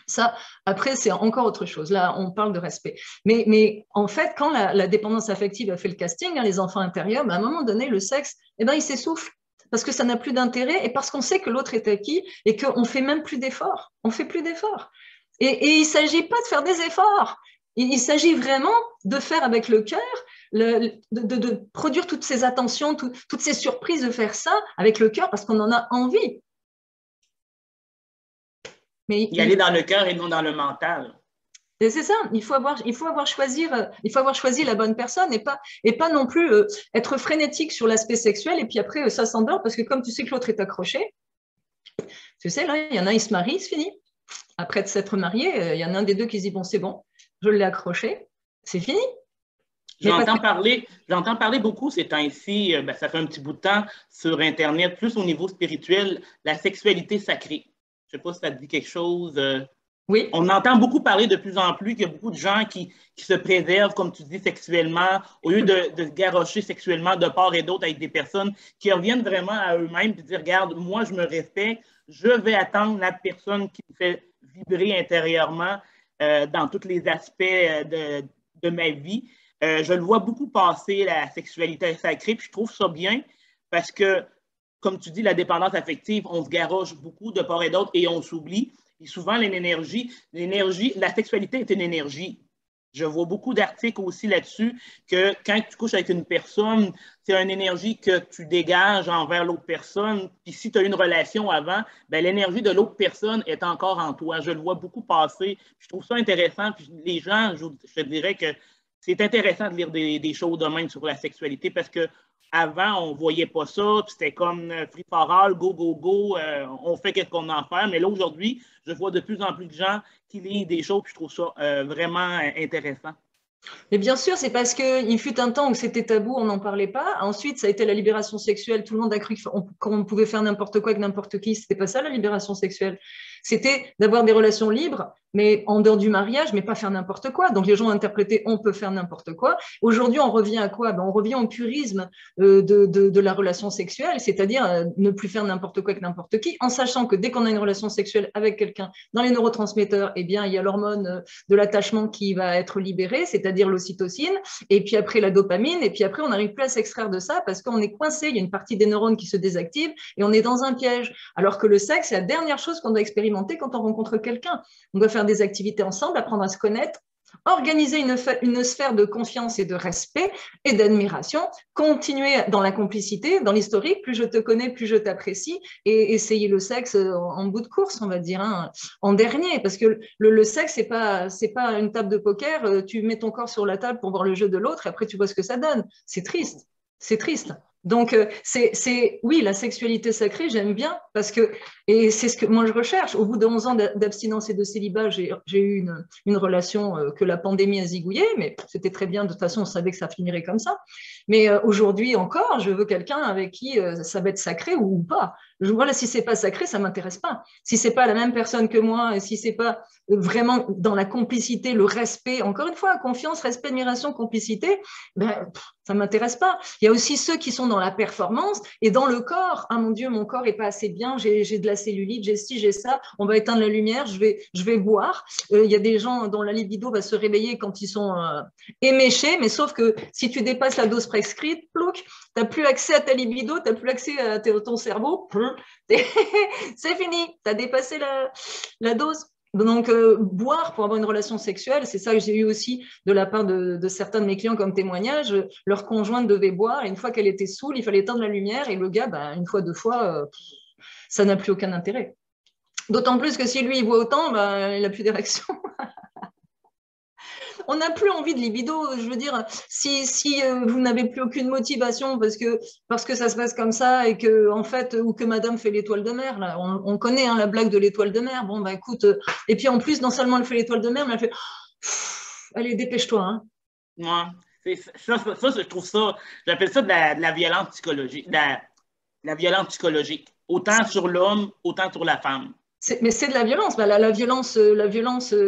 ça, après, c'est encore autre chose. Là, on parle de respect. Mais en fait, quand la dépendance affective a fait le casting, les enfants intérieurs, à un moment donné, le sexe, eh ben, il s'essouffle parce que ça n'a plus d'intérêt et parce qu'on sait que l'autre est acquis et qu'on ne fait même plus d'efforts. On ne fait plus d'efforts. Et il ne s'agit pas de faire des efforts. Il s'agit vraiment de faire avec le cœur, de produire toutes ces attentions, toutes ces surprises, de faire ça avec le cœur parce qu'on en a envie. Mais y aller dans le cœur et non dans le mental. C'est ça, il faut avoir choisi la bonne personne et pas non plus être frénétique sur l'aspect sexuel et puis après ça s'endort parce que comme tu sais que l'autre est accroché, tu sais, là, il y en a, il se marie, c'est fini. Après de s'être marié, il y en a un des deux qui se dit, bon, c'est bon, je l'ai accroché, c'est fini. J'entends parler beaucoup ces temps-ci, ça fait un petit bout de temps sur Internet, plus au niveau spirituel, la sexualité sacrée. Je ne sais pas si ça te dit quelque chose. Oui. On entend beaucoup parler de plus en plus qu'il y a beaucoup de gens qui se préservent, comme tu dis, sexuellement, au lieu de se garrocher sexuellement de part et d'autre avec des personnes qui reviennent vraiment à eux-mêmes et dire, regarde, moi, je me respecte, je vais attendre la personne qui me fait vibrer intérieurement dans tous les aspects de ma vie. Je le vois beaucoup passer, la sexualité sacrée, puis je trouve ça bien parce que, comme tu dis, la dépendance affective, on se garoche beaucoup de part et d'autre et on s'oublie. Et souvent, l'énergie, la sexualité est une énergie. Je vois beaucoup d'articles aussi là-dessus que quand tu couches avec une personne, c'est une énergie que tu dégages envers l'autre personne. Puis si tu as eu une relation avant, ben, l'énergie de l'autre personne est encore en toi. Je le vois beaucoup passer. Je trouve ça intéressant. Puis les gens, je te dirais que c'est intéressant de lire des choses de même sur la sexualité parce que avant, on ne voyait pas ça, puis c'était comme free for all, go, go, go, on fait ce qu'on a à faire. Mais là, aujourd'hui, je vois de plus en plus de gens qui lisent des choses, puis je trouve ça vraiment intéressant. Mais bien sûr, c'est parce qu'il fut un temps où c'était tabou, on n'en parlait pas. Ensuite, ça a été la libération sexuelle. Tout le monde a cru qu'on pouvait faire n'importe quoi avec n'importe qui. C'était pas ça, la libération sexuelle. C'était d'avoir des relations libres, mais en dehors du mariage, mais pas faire n'importe quoi. Donc, les gens interprétaient on peut faire n'importe quoi. Aujourd'hui, on revient à quoi? On revient au purisme de la relation sexuelle, c'est-à-dire ne plus faire n'importe quoi avec n'importe qui, en sachant que dès qu'on a une relation sexuelle avec quelqu'un, dans les neurotransmetteurs, eh bien, il y a l'hormone de l'attachement qui va être libérée, c'est-à-dire l'ocytocine, et puis après la dopamine, et puis après, on n'arrive plus à s'extraire de ça parce qu'on est coincé, il y a une partie des neurones qui se désactive et on est dans un piège. Alors que le sexe, c'est la dernière chose qu'on doit expérimenter quand on rencontre quelqu'un. On doit faire des activités ensemble, apprendre à se connaître, organiser une sphère de confiance et de respect et d'admiration, continuer dans la complicité, dans l'historique, plus je te connais, plus je t'apprécie, et essayer le sexe en bout de course, on va dire, hein, en dernier, parce que le sexe, c'est pas une table de poker, tu mets ton corps sur la table pour voir le jeu de l'autre, et après tu vois ce que ça donne. C'est triste, c'est triste. Donc, oui, la sexualité sacrée, j'aime bien parce que, et c'est ce que moi je recherche. Au bout de 11 ans d'abstinence et de célibat, j'ai eu une relation que la pandémie a zigouillée, mais c'était très bien. De toute façon, on savait que ça finirait comme ça. Mais aujourd'hui encore, je veux quelqu'un avec qui ça va être sacré ou pas. Voilà, si c'est pas sacré, ça m'intéresse pas. Si c'est pas la même personne que moi, et si c'est pas vraiment dans la complicité, le respect, encore une fois, confiance, respect, admiration, complicité, ben, ça m'intéresse pas. Il y a aussi ceux qui sont dans la performance et dans le corps. Ah mon Dieu, mon corps est pas assez bien, j'ai de la cellulite, j'ai ci, j'ai ça, on va éteindre la lumière, je vais boire. Il y a des gens dont la libido va se réveiller quand ils sont éméchés, mais sauf que si tu dépasses la dose prescrite, plouc, tu n'as plus accès à ta libido, tu n'as plus accès à ton cerveau, c'est fini, tu as dépassé la dose. Donc, boire pour avoir une relation sexuelle, c'est ça que j'ai eu aussi de la part de certains de mes clients comme témoignage. Leur conjointe devait boire et une fois qu'elle était saoule, il fallait éteindre la lumière et le gars, ben, une fois, deux fois, ça n'a plus aucun intérêt. D'autant plus que si lui, il boit autant, ben, il n'a plus d'érection. On n'a plus envie de libido. Je veux dire, si vous n'avez plus aucune motivation parce que ça se passe comme ça et que, en fait, ou que madame fait l'étoile de mer, là, on connaît hein, la blague de l'étoile de mer. Bon, bah écoute, et puis en plus, non seulement elle fait l'étoile de mer, mais elle fait allez, dépêche-toi. Hein. Ouais, ça, je trouve ça, j'appelle ça de la violence psychologique, la violence psychologique, autant sur l'homme, autant sur la femme. Mais c'est de la violence. Bah, la violence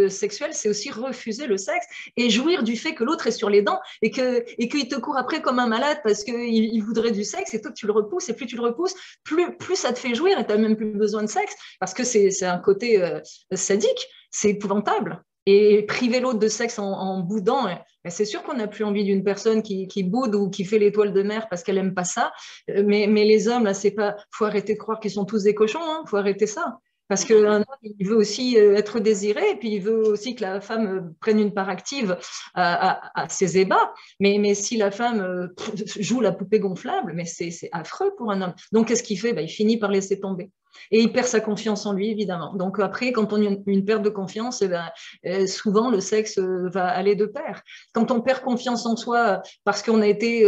sexuelle, c'est aussi refuser le sexe et jouir du fait que l'autre est sur les dents et qu'il te court après comme un malade parce qu'il voudrait du sexe et toi tu le repousses et plus tu le repousses, plus ça te fait jouir et tu n'as même plus besoin de sexe parce que c'est un côté sadique, c'est épouvantable. Et priver l'autre de sexe en boudant, c'est sûr qu'on n'a plus envie d'une personne qui boude ou qui fait l'étoile de mer parce qu'elle n'aime pas ça. Mais les hommes, là, c'est pas. Faut arrêter de croire qu'ils sont tous des cochons. Hein, faut arrêter ça. Parce qu'un homme, il veut aussi être désiré, et puis il veut aussi que la femme prenne une part active à ses ébats. Mais si la femme joue la poupée gonflable, mais c'est affreux pour un homme. Donc, qu'est-ce qu'il fait? Ben, il finit par laisser tomber. Et il perd sa confiance en lui, évidemment. Donc après, quand on a une perte de confiance, eh ben, souvent le sexe va aller de pair. Quand on perd confiance en soi parce qu'on a été,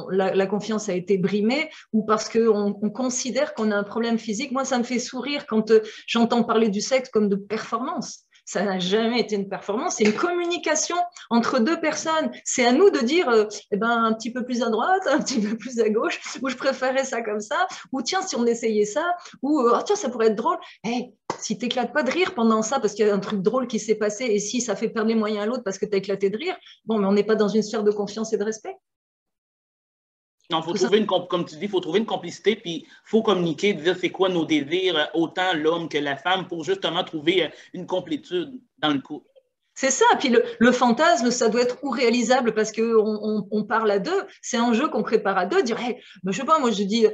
la confiance a été brimée ou parce qu'on considère qu'on a un problème physique, moi ça me fait sourire quand j'entends parler du sexe comme de performance. Ça n'a jamais été une performance, c'est une communication entre deux personnes. C'est à nous de dire eh ben, un petit peu plus à droite, un petit peu plus à gauche, ou je préférais ça comme ça, ou tiens, si on essayait ça, ou oh, tiens, ça pourrait être drôle. Hey, si tu n'éclates pas de rire pendant ça parce qu'il y a un truc drôle qui s'est passé, et si ça fait perdre les moyens à l'autre parce que tu as éclaté de rire, bon, mais on n'est pas dans une sphère de confiance et de respect. Non, il faut trouver comme tu dis, il faut trouver une complicité, puis il faut communiquer, dire c'est quoi nos désirs, autant l'homme que la femme, pour justement trouver une complétude dans le couple. C'est ça. Puis le fantasme, ça doit être ou réalisable parce qu'on parle à deux. C'est un jeu qu'on prépare à deux. Dire, hey, ben, je sais pas, moi je dis,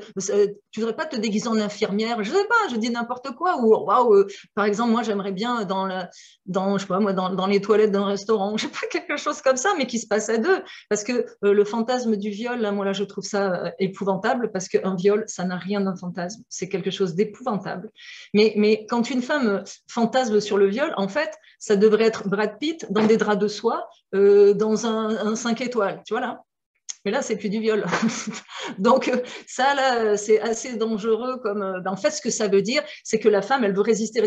tu voudrais pas te déguiser en infirmière? Je sais pas, je dis n'importe quoi. Ou waouh, par exemple, moi j'aimerais bien je sais pas, moi, dans les toilettes d'un restaurant, je sais pas, quelque chose comme ça, mais qui se passe à deux. Parce que le fantasme du viol, là, moi là, je trouve ça épouvantable parce qu'un viol, ça n'a rien d'un fantasme. C'est quelque chose d'épouvantable. Mais quand une femme fantasme sur le viol, en fait, ça devrait être Brad Pitt dans des draps de soie, dans un 5 étoiles, tu vois là. Mais là, c'est plus du viol. Donc, ça, là, c'est assez dangereux. En fait, ce que ça veut dire, c'est que la femme, elle veut résister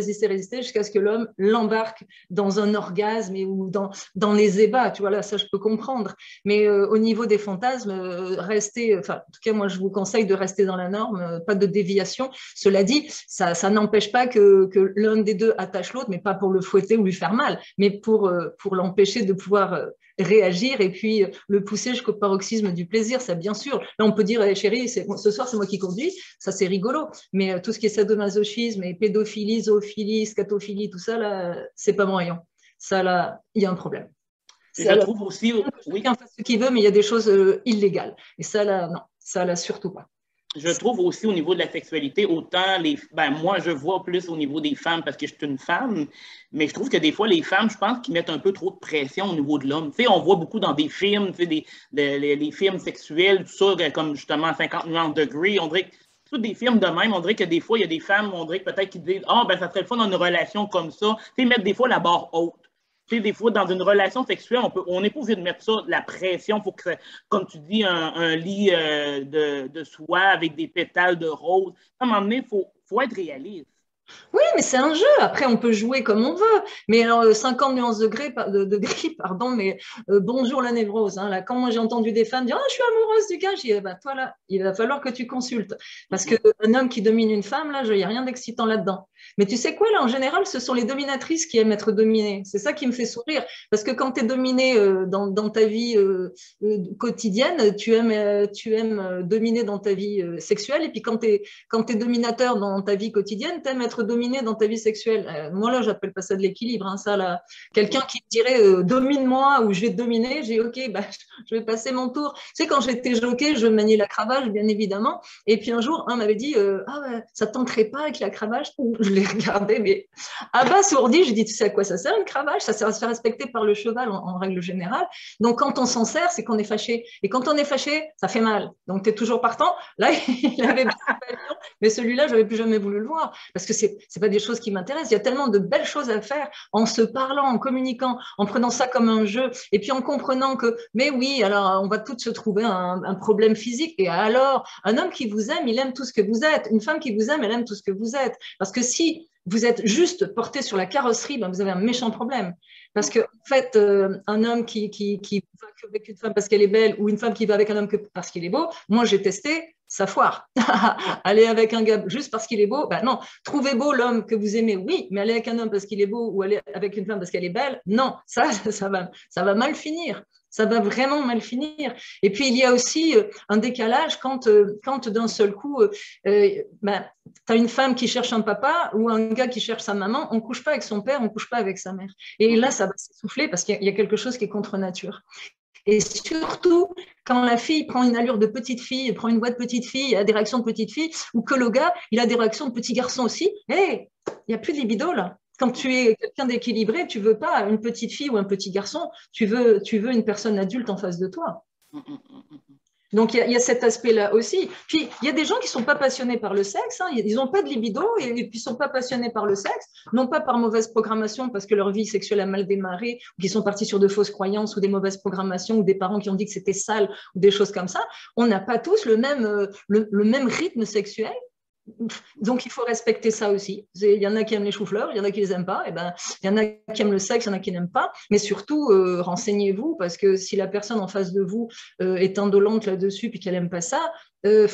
jusqu'à ce que l'homme l'embarque dans un orgasme ou dans les ébats. Tu vois, là, ça, je peux comprendre. Mais au niveau des fantasmes, en tout cas, moi, je vous conseille de rester dans la norme, pas de déviation. Cela dit, ça n'empêche pas que l'un des deux attache l'autre, mais pas pour le fouetter ou lui faire mal, mais pour l'empêcher de pouvoir réagir et puis le pousser jusqu'au paroxysme du plaisir, ça bien sûr. Là, on peut dire, hey, chérie, ce soir, c'est moi qui conduis, ça c'est rigolo. Mais tout ce qui est sadomasochisme et pédophilie, zoophilie, scatophilie, tout ça, là, c'est pas moyen. Ça, là, il y a un problème. Et je trouve aussi, oui. Chacun fait ce qu'il veut, mais il y a des choses illégales. Et ça, là, non, ça, là, surtout pas. Je trouve aussi au niveau de la sexualité, autant moi, je vois plus au niveau des femmes parce que je suis une femme, mais je trouve que des fois, les femmes, je pense qu'ils mettent un peu trop de pression au niveau de l'homme. Tu sais, on voit beaucoup dans des films, tu sais, les films sexuels, tout ça, comme justement 50 nuances degrés, on dirait que tous des films de même, on dirait que des fois, il y a des femmes, on dirait que peut-être qu'ils disent « Ah, ben ça serait le fun dans une relation comme ça. » Tu sais, mettre des fois la barre haute. Tu sais, des fois, dans une relation sexuelle, on n'est pas obligé de mettre ça, de la pression. Il faut que, comme tu dis, un lit de soie avec des pétales de rose. À un moment donné, il faut être réaliste. Oui, mais c'est un jeu. Après, on peut jouer comme on veut. Mais alors, 50 nuances de gris, pardon, mais bonjour la névrose. Hein. Là, quand moi j'ai entendu des femmes dire « Ah, je suis amoureuse du gars », j'ai dit bah, « Toi, là, il va falloir que tu consultes. » Parce qu'un homme qui domine une femme, là, il n'y a rien d'excitant là-dedans. Mais tu sais quoi, là, en général, ce sont les dominatrices qui aiment être dominées. C'est ça qui me fait sourire. Parce que quand tu es dominé dans ta vie quotidienne, tu aimes dominer dans ta vie sexuelle. Et puis quand tu es dominateur dans ta vie quotidienne, tu aimes être dominé dans ta vie sexuelle. Moi, là, j'appelle pas ça de l'équilibre. Hein, ça, là. Quelqu'un qui me dirait domine-moi ou je vais te dominer, j'ai OK, bah, je vais passer mon tour. Tu sais, quand j'étais jockey, je maniais la cravache, bien évidemment. Et puis un jour, un m'avait dit ah, ouais, ça ne tenterait pas avec la cravache. Je l'ai regardé, mais abasourdi. J'ai dit tu sais à quoi ça sert une cravache? Ça sert à se faire respecter par le cheval en règle générale. Donc, quand on s'en sert, c'est qu'on est fâché. Et quand on est fâché, ça fait mal. Donc, tu es toujours partant. Là, il avait bien le pavillon, mais celui-là, je n'avais plus jamais voulu le voir parce que ce n'est pas des choses qui m'intéressent. Il y a tellement de belles choses à faire en se parlant, en communiquant, en prenant ça comme un jeu et puis en comprenant que, mais oui, alors on va toutes se trouver un problème physique. Et alors, un homme qui vous aime, il aime tout ce que vous êtes. Une femme qui vous aime, elle aime tout ce que vous êtes. Parce que si vous êtes juste porté sur la carrosserie, ben vous avez un méchant problème. Parce que, en fait, un homme qui va avec une femme parce qu'elle est belle ou une femme qui va avec un homme que parce qu'il est beau, moi j'ai testé, ça foire. Aller avec un gars juste parce qu'il est beau, ben non. Trouvez beau l'homme que vous aimez, oui, mais aller avec un homme parce qu'il est beau ou aller avec une femme parce qu'elle est belle, non, ça va mal finir. Ça va vraiment mal finir. Et puis, il y a aussi un décalage quand d'un seul coup, ben, tu as une femme qui cherche un papa ou un gars qui cherche sa maman, on ne couche pas avec son père, on ne couche pas avec sa mère. Et là, ça va s'essouffler parce qu'il y a quelque chose qui est contre nature. Et surtout, quand la fille prend une allure de petite fille, prend une voix de petite fille, a des réactions de petite fille, ou que le gars, il a des réactions de petit garçon aussi, hey, il n'y a plus de libido là. Quand tu es quelqu'un d'équilibré, tu ne veux pas une petite fille ou un petit garçon, tu veux une personne adulte en face de toi. Donc, il y a cet aspect-là aussi. Puis, il y a des gens qui ne sont pas passionnés par le sexe, hein. Ils n'ont pas de libido et puis ils ne sont pas passionnés par le sexe, non pas par mauvaise programmation parce que leur vie sexuelle a mal démarré, ou qu'ils sont partis sur de fausses croyances ou des mauvaises programmations ou des parents qui ont dit que c'était sale ou des choses comme ça. On n'a pas tous le même rythme sexuel. Donc, il faut respecter ça aussi. Il y en a qui aiment les choux-fleurs, il y en a qui les aiment pas. Et ben, il y en a qui aiment le sexe, il y en a qui n'aiment pas. Mais surtout, renseignez-vous parce que si la personne en face de vous est indolente là-dessus puis qu'elle n'aime pas ça, ouais,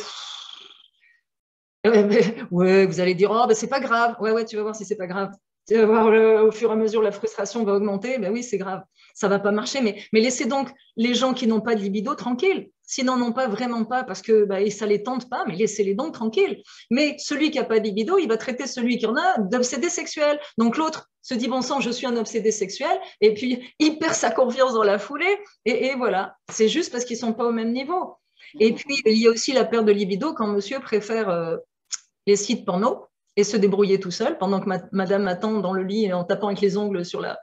vous allez dire oh, ben, c'est pas grave. Ouais, tu vas voir si c'est pas grave. Tu vas voir au fur et à mesure la frustration va augmenter. Ben oui, c'est grave. Ça va pas marcher. Mais laissez donc les gens qui n'ont pas de libido tranquilles. S'ils n'en ont pas, vraiment pas, parce que bah, ça ne les tente pas, mais laissez-les donc tranquilles. Mais celui qui n'a pas de libido, il va traiter celui qui en a d'obsédé sexuel. Donc l'autre se dit, bon sang, je suis un obsédé sexuel, et puis il perd sa confiance dans la foulée, et voilà. C'est juste parce qu'ils ne sont pas au même niveau. Et puis, il y a aussi la perte de libido quand monsieur préfère les sites porno et se débrouiller tout seul pendant que madame attend dans le lit en tapant avec les ongles sur la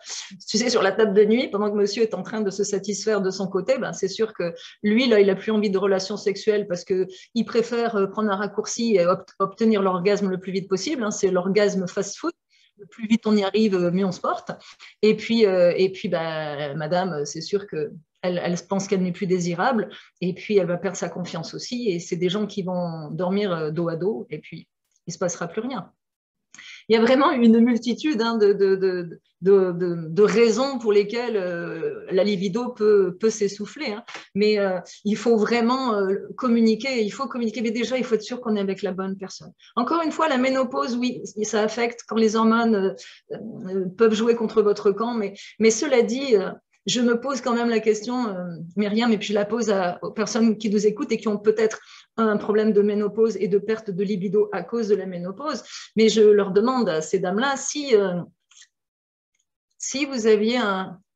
table de nuit, pendant que monsieur est en train de se satisfaire de son côté, ben c'est sûr que lui, là, il n'a plus envie de relations sexuelles parce qu'il préfère prendre un raccourci et obtenir l'orgasme le plus vite possible. Hein, c'est l'orgasme fast-food. Le plus vite on y arrive, mieux on se porte. Et puis ben, madame, c'est sûr que elle pense qu'elle n'est plus désirable et puis elle va perdre sa confiance aussi. Et c'est des gens qui vont dormir dos à dos et puis il ne se passera plus rien. Il y a vraiment une multitude hein, de raisons pour lesquelles la libido peut s'essouffler. Hein. Mais il faut vraiment communiquer. Il faut communiquer, mais déjà, il faut être sûr qu'on est avec la bonne personne. Encore une fois, la ménopause, oui, ça affecte quand les hormones peuvent jouer contre votre camp. Mais cela dit, je me pose quand même la question, Myriam, et puis je la pose aux personnes qui nous écoutent et qui ont peut-être un problème de ménopause et de perte de libido à cause de la ménopause. Mais je leur demande à ces dames-là, si vous aviez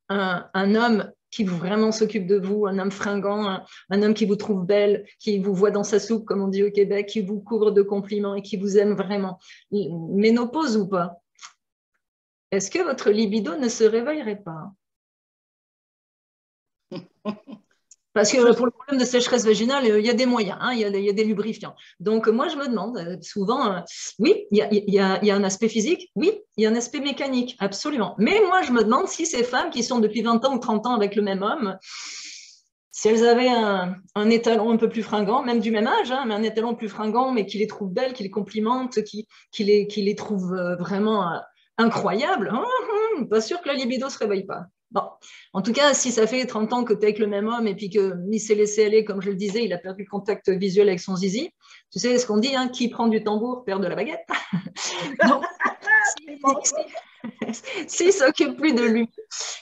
un homme qui vraiment s'occupe de vous, un homme fringant, un homme qui vous trouve belle, qui vous voit dans sa soupe, comme on dit au Québec, qui vous couvre de compliments et qui vous aime vraiment, ménopause ou pas, est-ce que votre libido ne se réveillerait pas? Parce que pour le problème de sécheresse vaginale, il y a des moyens, hein, il y a des lubrifiants. Donc, moi, je me demande souvent, oui, il y a un aspect physique, oui, il y a un aspect mécanique, absolument. Mais moi, je me demande si ces femmes qui sont depuis 20 ans ou 30 ans avec le même homme, si elles avaient un étalon un peu plus fringant, même du même âge, hein, mais un étalon plus fringant, mais qui les trouve belles, qui les complimente, qui les trouve vraiment incroyables, pas sûr que la libido ne se réveille pas. Bon, en tout cas, si ça fait 30 ans que tu es avec le même homme et puis qu'il s'est laissé aller, comme je le disais, il a perdu le contact visuel avec son zizi, tu sais ce qu'on dit, hein, qui prend du tambour perd de la baguette. Donc, s'il ne s'occupe plus de lui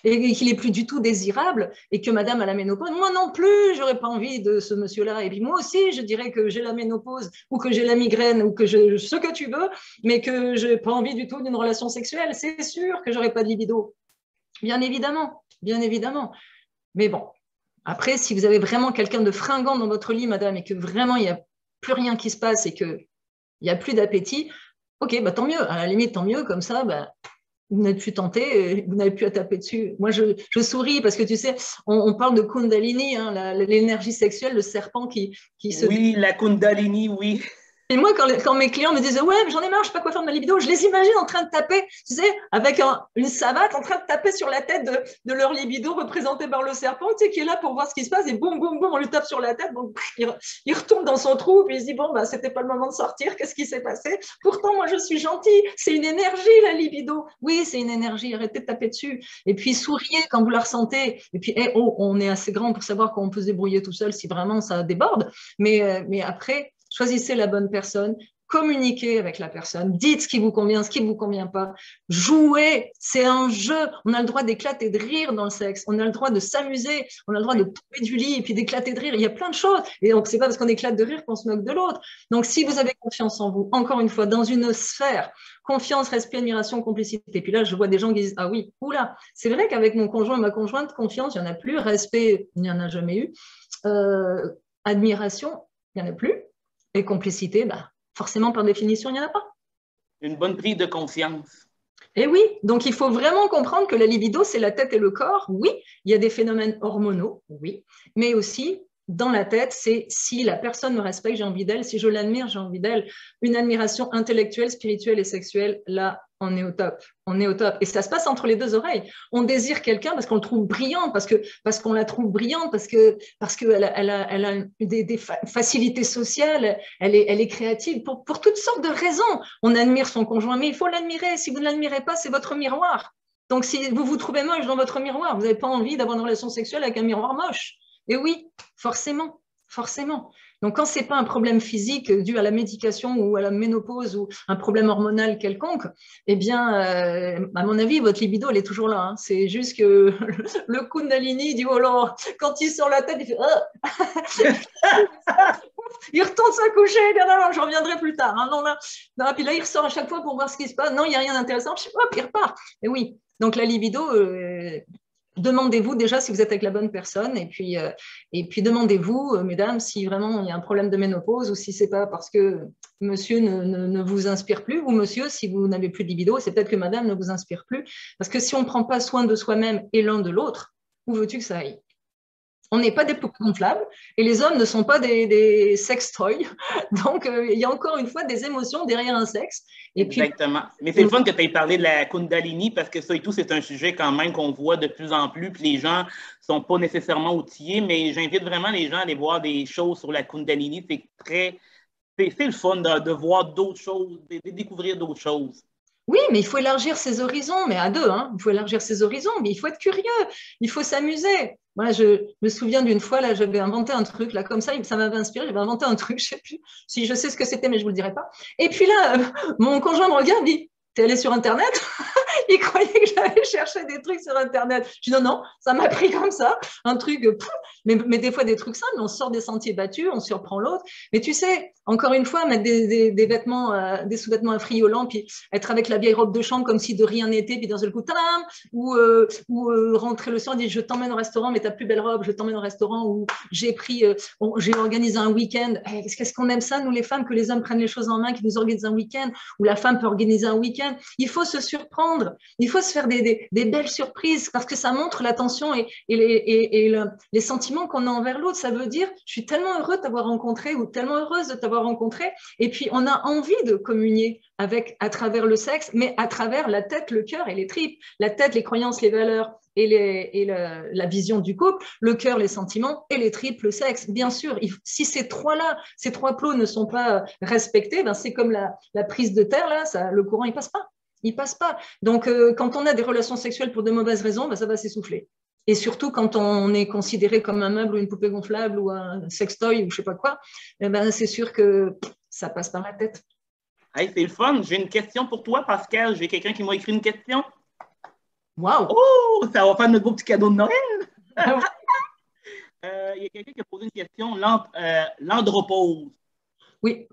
et qu'il n'est plus du tout désirable et que madame a la ménopause, moi non plus, je n'aurais pas envie de ce monsieur-là. Et puis moi aussi, je dirais que j'ai la ménopause ou que j'ai la migraine ou que ce que tu veux, mais que je n'ai pas envie du tout d'une relation sexuelle. C'est sûr que je n'aurai pas de libido. Bien évidemment, bien évidemment. Mais bon, après, si vous avez vraiment quelqu'un de fringant dans votre lit, madame, et que vraiment il n'y a plus rien qui se passe et qu'il n'y a plus d'appétit, ok, bah, tant mieux. À la limite, tant mieux. Comme ça, bah, vous n'êtes plus tenté, vous n'avez plus à taper dessus. Moi, je souris parce que tu sais, on parle de Kundalini, hein, l'énergie sexuelle, le serpent qui se... Oui, la Kundalini, oui. Et moi, quand mes clients me disent « Ouais, j'en ai marre, je ne sais pas quoi faire de ma libido », je les imagine en train de taper, tu sais, avec une savate, en train de taper sur la tête de leur libido représenté par le serpent, tu sais, qui est là pour voir ce qui se passe, et boum, boum, boum, on lui tape sur la tête, donc il retombe dans son trou, puis il se dit « Bon, bah, c'était pas le moment de sortir, qu'est-ce qui s'est passé ?» Pourtant, moi, je suis gentille, c'est une énergie, la libido. Oui, c'est une énergie, arrêtez de taper dessus. Et puis, souriez quand vous la ressentez. Et puis, on est assez grand pour savoir qu'on peut se débrouiller tout seul si vraiment ça déborde. Mais après, choisissez la bonne personne, communiquez avec la personne, dites ce qui vous convient, ce qui ne vous convient pas, jouez, c'est un jeu, on a le droit d'éclater de rire dans le sexe, on a le droit de s'amuser, on a le droit de tomber du lit et puis d'éclater de rire, il y a plein de choses, et donc c'est pas parce qu'on éclate de rire qu'on se moque de l'autre. Donc si vous avez confiance en vous, encore une fois, dans une sphère, confiance, respect, admiration, complicité, et puis là je vois des gens qui disent, ah oui, oula, c'est vrai qu'avec mon conjoint, ma conjointe, confiance, il n'y en a plus, respect, il n'y en a jamais eu, admiration, il n'y en a plus, et complicité, bah, forcément, par définition, il n'y en a pas. Une bonne prise de confiance. Et oui, donc il faut vraiment comprendre que la libido, c'est la tête et le corps. Oui, il y a des phénomènes hormonaux, oui, mais aussi dans la tête, c'est si la personne me respecte, j'ai envie d'elle, si je l'admire, j'ai envie d'elle. Une admiration intellectuelle, spirituelle et sexuelle, là, on est au top. On est au top. Et ça se passe entre les deux oreilles. On désire quelqu'un parce qu'on le trouve brillant, parce qu'on la trouve brillante, parce qu'elle elle a des facilités sociales, elle est créative, pour toutes sortes de raisons. On admire son conjoint, mais il faut l'admirer. Si vous ne l'admirez pas, c'est votre miroir. Donc, si vous vous trouvez moche dans votre miroir, vous n'avez pas envie d'avoir une relation sexuelle avec un miroir moche. Et oui, forcément, forcément. Donc, quand ce n'est pas un problème physique dû à la médication ou à la ménopause ou un problème hormonal quelconque, eh bien, à mon avis, votre libido, elle est toujours là. Hein. C'est juste que le Kundalini dit, oh là, quand il sort la tête, il fait il retourne se coucher, non, je reviendrai plus tard. Hein. Non, puis là, il ressort à chaque fois pour voir ce qui se passe. Non, il n'y a rien d'intéressant. Hop, il repart. Et oui, donc la libido... demandez-vous déjà si vous êtes avec la bonne personne et puis demandez-vous, mesdames, si vraiment il y a un problème de ménopause ou si ce n'est pas parce que monsieur ne vous inspire plus ou monsieur, si vous n'avez plus de libido, c'est peut-être que madame ne vous inspire plus. Parce que si on ne prend pas soin de soi-même et l'un de l'autre, où veux-tu que ça aille? On n'est pas des poupées gonflables et les hommes ne sont pas des sex-toys. Donc, il y a encore une fois des émotions derrière un sexe. Et exactement. Mais c'est le fun que tu aies parlé de la Kundalini parce que ça et tout, c'est un sujet quand même qu'on voit de plus en plus. Puis les gens ne sont pas nécessairement outillés, mais j'invite vraiment les gens à aller voir des choses sur la Kundalini. C'est le fun de voir d'autres choses, de découvrir d'autres choses. Oui, mais il faut élargir ses horizons, mais à deux, hein. Il faut élargir ses horizons, mais il faut être curieux, il faut s'amuser. Moi, je me souviens d'une fois, là, j'avais inventé un truc, là, comme ça m'avait inspiré, j'avais inventé un truc, je ne sais plus si je sais ce que c'était, mais je ne vous le dirai pas. Et puis là, mon conjoint me regarde, dit, t'es allé sur Internet? Il croyait que j'avais cherché des trucs sur Internet. Je dis non, ça m'a pris comme ça, un truc, mais des fois des trucs simples, on sort des sentiers battus, on surprend l'autre. Mais tu sais, encore une fois, mettre des vêtements, des sous-vêtements affriolants, puis être avec la vieille robe de chambre comme si de rien n'était, puis d'un seul coup, tadam, ou rentrer le soir et dire je t'emmène au restaurant, mais ta plus belle robe, je t'emmène au restaurant, ou j'ai organisé un week-end. Qu'est-ce qu'on aime ça, nous les femmes, que les hommes prennent les choses en main, qu'ils nous organisent un week-end, ou la femme peut organiser un week-end. Il faut se surprendre. Il faut se faire des belles surprises parce que ça montre l'attention et les sentiments qu'on a envers l'autre. Ça veut dire, je suis tellement heureux de t'avoir rencontré ou tellement heureuse de t'avoir rencontré. Et puis, on a envie de communier à travers le sexe, mais à travers la tête, le cœur et les tripes. La tête, les croyances, les valeurs et la vision du couple, le cœur, les sentiments et les tripes, le sexe. Bien sûr, si ces trois plots ne sont pas respectés, ben c'est comme la prise de terre, là, le courant, il passe pas. Il passe pas. Donc, quand on a des relations sexuelles pour de mauvaises raisons, ben, ça va s'essouffler. Et surtout quand on est considéré comme un meuble ou une poupée gonflable ou un sextoy ou je sais pas quoi, eh ben, c'est sûr que ça passe par la tête. Hey, c'est le fun. J'ai une question pour toi, Pascal. J'ai quelqu'un qui m'a écrit une question. Waouh! Oh, ça va faire notre beau petit cadeau de Noël. Il y a quelqu'un qui a posé une question, l'andropause. Oui,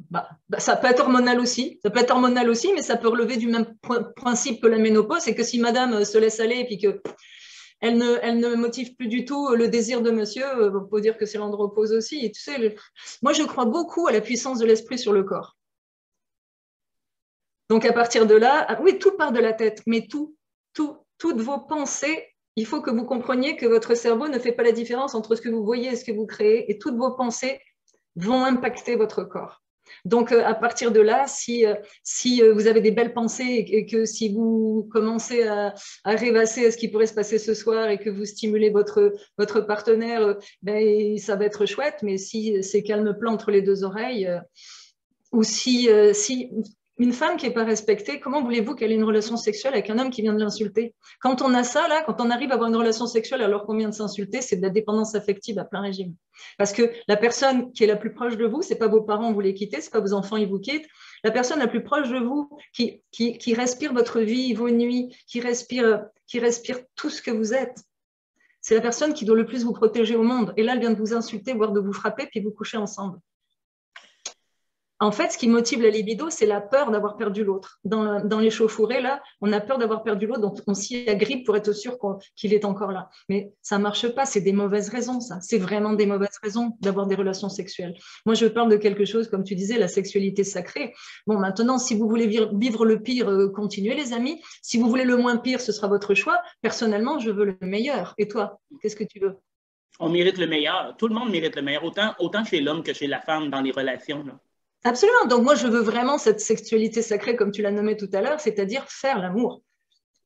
ça peut être hormonal aussi. Ça peut être hormonal aussi, mais ça peut relever du même principe que la ménopause. C'est que si madame se laisse aller et puis que elle ne motive plus du tout le désir de monsieur, on peut dire que c'est l'andropause aussi. Et tu sais, moi, je crois beaucoup à la puissance de l'esprit sur le corps. Donc, à partir de là, oui, tout part de la tête, mais toutes vos pensées, il faut que vous compreniez que votre cerveau ne fait pas la différence entre ce que vous voyez et ce que vous créez, et toutes vos pensées vont impacter votre corps. Donc, à partir de là, si vous avez des belles pensées et que si vous commencez à rêvasser à ce qui pourrait se passer ce soir et que vous stimulez votre partenaire, ben, ça va être chouette. Mais si c'est calme-plat entre les deux oreilles, ou si une femme qui n'est pas respectée, comment voulez-vous qu'elle ait une relation sexuelle avec un homme qui vient de l'insulter? Quand on a ça, là, quand on arrive à avoir une relation sexuelle alors qu'on vient de s'insulter, c'est de la dépendance affective à plein régime. Parce que la personne qui est la plus proche de vous, ce n'est pas vos parents, vous les quittez, ce n'est pas vos enfants, ils vous quittent. La personne la plus proche de vous, qui respire votre vie, vos nuits, qui respire tout ce que vous êtes, c'est la personne qui doit le plus vous protéger au monde. Et là, elle vient de vous insulter, voire de vous frapper, puis vous coucher ensemble. En fait, ce qui motive la libido, c'est la peur d'avoir perdu l'autre. Dans l'échauffourée, là, on a peur d'avoir perdu l'autre, donc on s'y agrippe pour être sûr qu'il est encore là. Mais ça ne marche pas, c'est des mauvaises raisons, ça. C'est vraiment des mauvaises raisons d'avoir des relations sexuelles. Moi, je parle de quelque chose, comme tu disais, la sexualité sacrée. Bon, maintenant, si vous voulez vivre le pire, continuez, les amis. Si vous voulez le moins pire, ce sera votre choix. Personnellement, je veux le meilleur. Et toi, qu'est-ce que tu veux? On mérite le meilleur. Tout le monde mérite le meilleur, autant chez l'homme que chez la femme dans les relations, là. Absolument. Donc, moi, je veux vraiment cette sexualité sacrée, comme tu l'as nommé tout à l'heure, c'est-à-dire faire l'amour.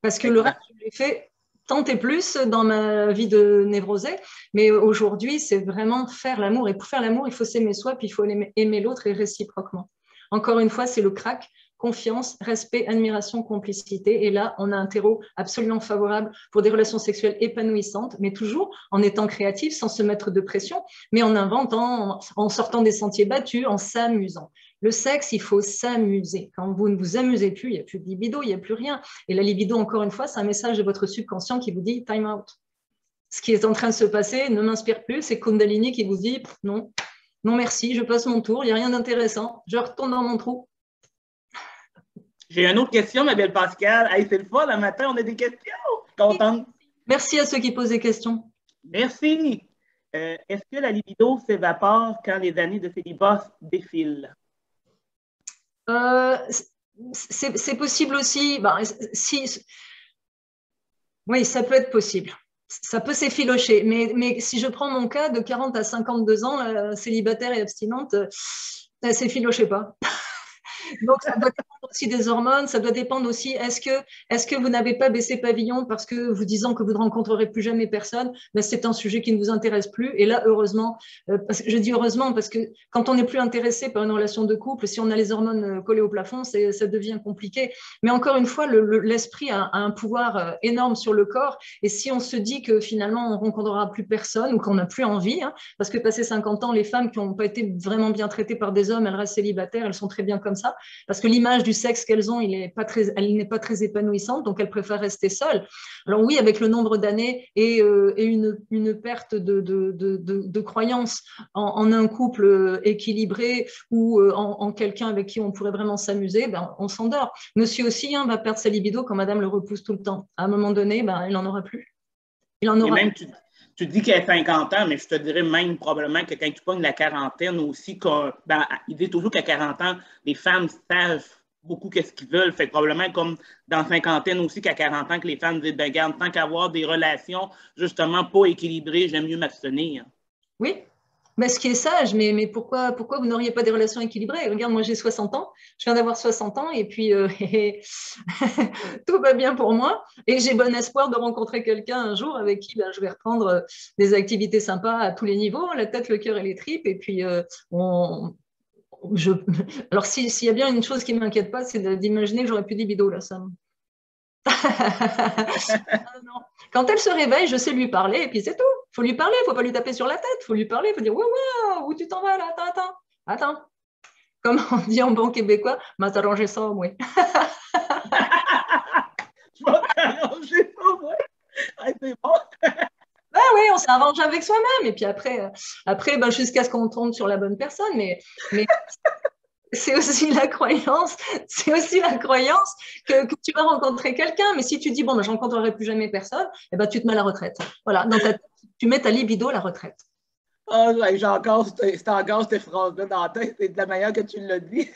Parce que le reste, je l'ai fait tant et plus dans ma vie de névrosée. Mais aujourd'hui, c'est vraiment faire l'amour. Et pour faire l'amour, il faut s'aimer soi, puis il faut aimer l'autre et réciproquement. Encore une fois, c'est le crack. Confiance, respect, admiration, complicité. Et là, on a un terreau absolument favorable pour des relations sexuelles épanouissantes, mais toujours en étant créatif, sans se mettre de pression, mais en inventant, en sortant des sentiers battus, en s'amusant. Le sexe, il faut s'amuser. Quand vous ne vous amusez plus, il n'y a plus de libido, il n'y a plus rien. Et la libido, encore une fois, c'est un message de votre subconscient qui vous dit « time out ». Ce qui est en train de se passer ne m'inspire plus, c'est Kundalini qui vous dit « non, non merci, je passe mon tour, il n'y a rien d'intéressant, je retourne dans mon trou ». J'ai une autre question, ma belle Pascal. Hey, c'est le fun, le matin, on a des questions. Contente. Merci à ceux qui posent des questions. Merci. Est-ce que la libido s'évapore quand les années de célibat défilent? C'est possible aussi. Ben, oui, ça peut être possible. Ça peut s'effilocher. Mais si je prends mon cas de 40 à 52 ans, célibataire et abstinente, ça ne s'effilochait pas. Donc, ça doit dépendre aussi des hormones, ça doit dépendre aussi, est-ce que vous n'avez pas baissé pavillon parce que vous disant que vous ne rencontrerez plus jamais personne, ben c'est un sujet qui ne vous intéresse plus. Et là, heureusement, je dis heureusement parce que quand on n'est plus intéressé par une relation de couple, si on a les hormones collées au plafond, ça devient compliqué. Mais encore une fois, l'esprit a un pouvoir énorme sur le corps. Et si on se dit que finalement, on ne rencontrera plus personne ou qu'on n'a plus envie, hein, parce que passé 50 ans, les femmes qui n'ont pas été vraiment bien traitées par des hommes, elles restent célibataires, elles sont très bien comme ça. Parce que l'image du sexe qu'elles ont, elle n'est pas très épanouissante, donc elles préfèrent rester seules. Alors oui, avec le nombre d'années et une perte de croyance en un couple équilibré ou en quelqu'un avec qui on pourrait vraiment s'amuser, ben, on s'endort. Monsieur aussi va perdre sa libido quand madame le repousse tout le temps. À un moment donné, ben, il n'en aura plus. Il en aura. Et même, tu dis qu'il a 50 ans, mais je te dirais même probablement que quand tu pognes la quarantaine aussi, il dit toujours qu'à 40 ans, les femmes savent beaucoup qu'est-ce qu'ils veulent. Fait que probablement comme dans la cinquantaine aussi qu'à 40 ans, que les femmes disent, ben, regarde, tant qu'avoir des relations justement pas équilibrées, j'aime mieux m'abstenir. Oui, mais ce qui est sage, mais pourquoi vous n'auriez pas des relations équilibrées? Regarde, moi j'ai 60 ans, je viens d'avoir 60 ans et puis tout va bien pour moi et j'ai bon espoir de rencontrer quelqu'un un jour avec qui ben, je vais reprendre des activités sympas à tous les niveaux, la tête, le cœur et les tripes. Et puis, je... alors s'il y a bien une chose qui ne m'inquiète pas, c'est d'imaginer que j'aurais plus de libido là, ça. Non. Quand elle se réveille, je sais lui parler et puis c'est tout. Il faut lui parler, il ne faut pas lui taper sur la tête. Il faut lui parler, il faut dire ouais, ouais, où tu t'en vas là? Attends. Comme on dit en bon québécois, m'a t'arrangé ça, moi. Je vais t'arranger ça, moi. Ah, c'est bon. Ben oui, on s'arrange avec soi-même. Et puis après ben, jusqu'à ce qu'on tombe sur la bonne personne. Mais c'est aussi la croyance, que tu vas rencontrer quelqu'un. Mais si tu dis, bon, ben, je ne rencontrerai plus jamais personne, eh ben, tu te mets à la retraite. Voilà, dans ta tête, tu mets ta libido à la retraite. Ah, j'ai encore cette phrase-là dans la tête, c'est de la manière que tu l'as dit.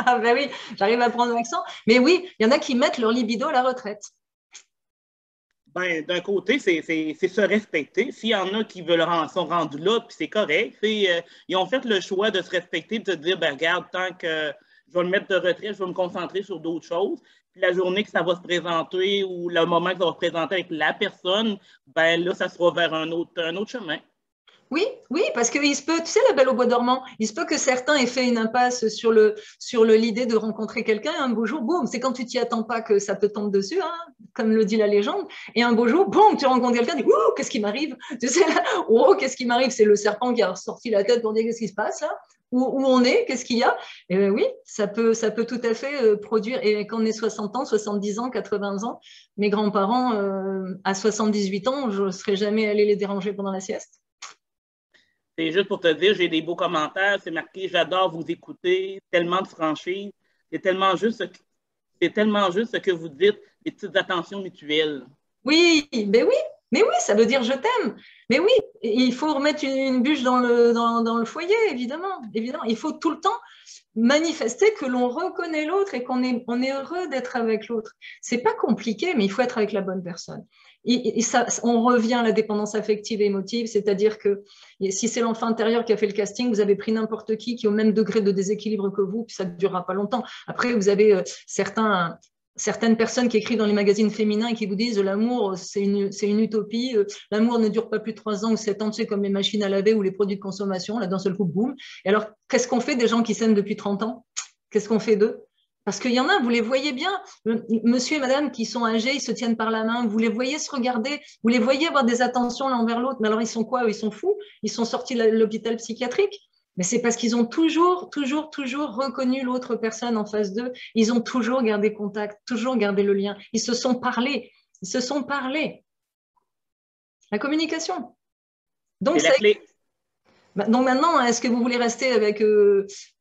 Ah ben oui, j'arrive à prendre l'accent. Mais oui, il y en a qui mettent leur libido à la retraite. Ben, d'un côté, c'est se respecter. S'il y en a qui sont rendus là, puis c'est correct. Ils ont fait le choix de se respecter et de se dire, ben, regarde, tant que je vais me mettre de retraite, je vais me concentrer sur d'autres choses. Puis la journée que ça va se présenter ou le moment que ça va se présenter avec la personne, ben là, ça sera vers un autre chemin. Oui, oui, parce qu'il se peut, tu sais, la Belle au bois dormant, il se peut que certains aient fait une impasse sur l'idée de rencontrer quelqu'un, et un beau jour, boum, c'est quand tu t'y attends pas que ça te tombe dessus, hein, comme le dit la légende, et un beau jour, boum, tu rencontres quelqu'un, tu dis, ouh, qu'est-ce qui m'arrive? Tu sais, là, oh, qu'est-ce qui m'arrive? C'est le serpent qui a sorti la tête pour dire qu'est-ce qui se passe, là? Où on est, qu'est-ce qu'il y a? Et oui, ça peut tout à fait produire, et quand on est 60 ans, 70 ans, 80 ans, mes grands-parents, à 78 ans, je ne serais jamais allé les déranger pendant la sieste. C'est juste pour te dire, j'ai des beaux commentaires, c'est marqué j'adore vous écouter, tellement de franchise. C'est tellement juste ce que vous dites, des petites attentions mutuelles. Oui, mais oui, ça veut dire je t'aime. Mais oui, il faut remettre une bûche dans le foyer, évidemment, évidemment. Il faut tout le temps manifester que l'on reconnaît l'autre et on est heureux d'être avec l'autre. C'est pas compliqué, mais il faut être avec la bonne personne. Et ça, on revient à la dépendance affective et émotive, c'est-à-dire que si c'est l'enfant intérieur qui a fait le casting, vous avez pris n'importe qui est au même degré de déséquilibre que vous, puis ça ne durera pas longtemps. Après, vous avez certaines personnes qui écrivent dans les magazines féminins et qui vous disent l'amour, c'est une utopie, l'amour ne dure pas plus de 3 ans ou 7 ans, tu sais, comme les machines à laver ou les produits de consommation, là d'un seul coup, boum. Et alors, qu'est-ce qu'on fait des gens qui s'aiment depuis 30 ans? Qu'est-ce qu'on fait d'eux? Parce qu'il y en a, vous les voyez bien, monsieur et madame qui sont âgés, ils se tiennent par la main, vous les voyez se regarder, vous les voyez avoir des attentions l'un envers l'autre, mais alors ils sont quoi? Ils sont fous? Ils sont sortis de l'hôpital psychiatrique? Mais c'est parce qu'ils ont toujours reconnu l'autre personne en face d'eux. Ils ont toujours gardé contact, toujours gardé le lien. Ils se sont parlé. Ils se sont parlé. La communication. Donc, c'est la clé. donc maintenant, est-ce que vous voulez rester avec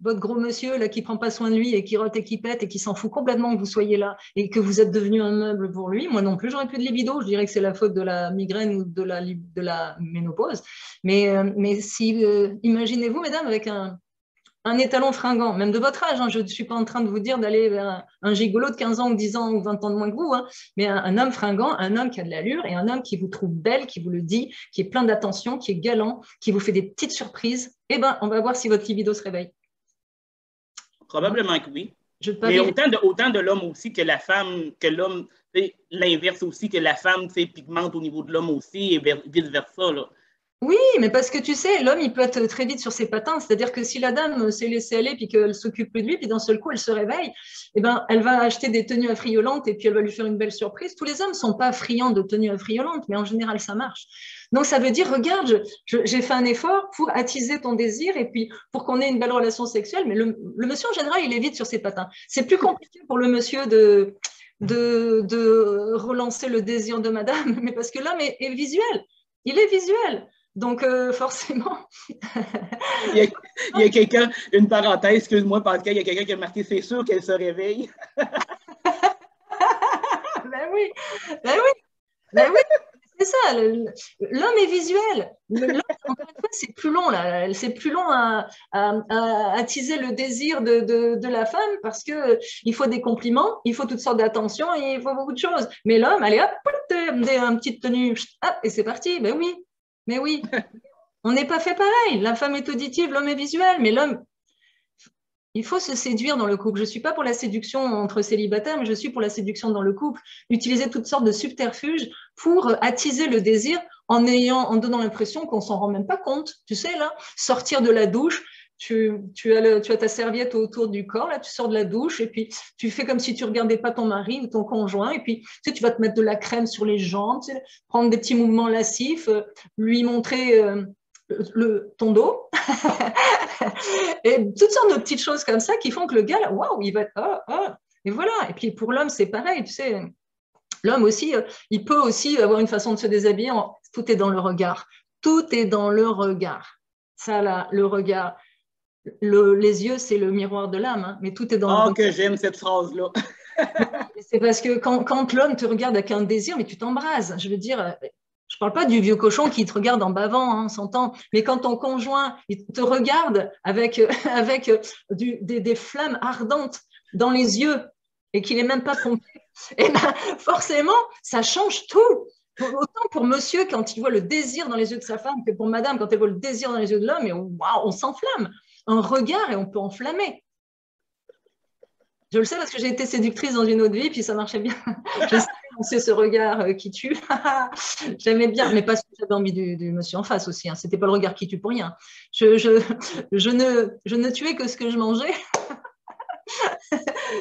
votre gros monsieur là, qui ne prend pas soin de lui et qui rote et qui pète et qui s'en fout complètement que vous soyez là et que vous êtes devenu un meuble pour lui? Moi non plus, j'aurais plus de libido. Je dirais que c'est la faute de la migraine ou de la ménopause. Mais si, imaginez-vous, mesdames, avec un étalon fringant, même de votre âge. Hein, je ne suis pas en train de vous dire d'aller vers un gigolo de 15 ans ou 10 ans ou 20 ans de moins que vous, hein, mais un homme fringant, un homme qui a de l'allure et un homme qui vous trouve belle, qui vous le dit, qui est plein d'attention, qui est galant, qui vous fait des petites surprises. Eh bien, on va voir si votre libido se réveille. Probablement que oui. Mais autant de l'homme aussi que la femme, que l'homme, l'inverse aussi, que la femme pigmente au niveau de l'homme aussi et vice-versa. Là. Oui, mais parce que tu sais, l'homme, il peut être très vite sur ses patins. C'est-à-dire que si la dame s'est laissée aller puis qu'elle s'occupe plus de lui, puis d'un seul coup, elle se réveille, eh ben, elle va acheter des tenues affriolantes et puis elle va lui faire une belle surprise. Tous les hommes ne sont pas friands de tenues affriolantes, mais en général, ça marche. Donc, ça veut dire, regarde, j'ai fait un effort pour attiser ton désir et puis pour qu'on ait une belle relation sexuelle. Mais le monsieur, en général, il est vite sur ses patins. C'est plus compliqué pour le monsieur de relancer le désir de madame, mais parce que l'homme est visuel. Il est visuel. Donc, forcément. il y a quelqu'un, une parenthèse, excuse-moi, Pascal, il y a quelqu'un qui a marqué c'est sûr qu'elle se réveille. Ben oui, ben oui, ben oui. C'est ça, l'homme est visuel. L'homme, encore une fois, c'est plus long, là. C'est plus long à attiser le désir de la femme parce qu'il faut des compliments, il faut toutes sortes d'attention et il faut beaucoup de choses. Mais l'homme, allez hop, une petite tenue, hop, et c'est parti. Ben oui, mais oui. On n'est pas fait pareil. La femme est auditive, l'homme est visuel, mais l'homme, il faut se séduire dans le couple. Je ne suis pas pour la séduction entre célibataires, mais je suis pour la séduction dans le couple. Utiliser toutes sortes de subterfuges pour attiser le désir en donnant l'impression qu'on ne s'en rend même pas compte. Tu sais, là, sortir de la douche, tu as ta serviette autour du corps, là, tu sors de la douche et puis tu fais comme si tu ne regardais pas ton mari ou ton conjoint et puis tu sais, tu vas te mettre de la crème sur les jambes, tu sais, prendre des petits mouvements lascifs, lui montrer ton dos et toutes sortes de petites choses comme ça qui font que le gars, waouh, il va être et voilà. Et puis pour l'homme, c'est pareil, tu sais. L'homme aussi, il peut aussi avoir une façon de se déshabiller. Tout est dans le regard. Tout est dans le regard. Ça, là, le regard. Les yeux, c'est le miroir de l'âme, hein, mais tout est dans le regard. Oh, que j'aime cette phrase-là. C'est parce que quand l'homme te regarde avec un désir, mais tu t'embrases. Je veux dire, je ne parle pas du vieux cochon qui te regarde en bavant, hein, on s'entend, mais quand ton conjoint il te regarde avec des flammes ardentes dans les yeux et qu'il n'est même pas trompé, et ben, forcément, ça change tout. Autant pour monsieur quand il voit le désir dans les yeux de sa femme que pour madame quand elle voit le désir dans les yeux de l'homme, et waouh, on s'enflamme. Un regard et on peut enflammer. Je le sais parce que j'ai été séductrice dans une autre vie, puis ça marchait bien. Je sais lancer ce regard qui tue. J'aimais bien, mais parce que j'avais envie du monsieur en face aussi. Hein. C'était pas le regard qui tue pour rien. Je ne tuais que ce que je mangeais.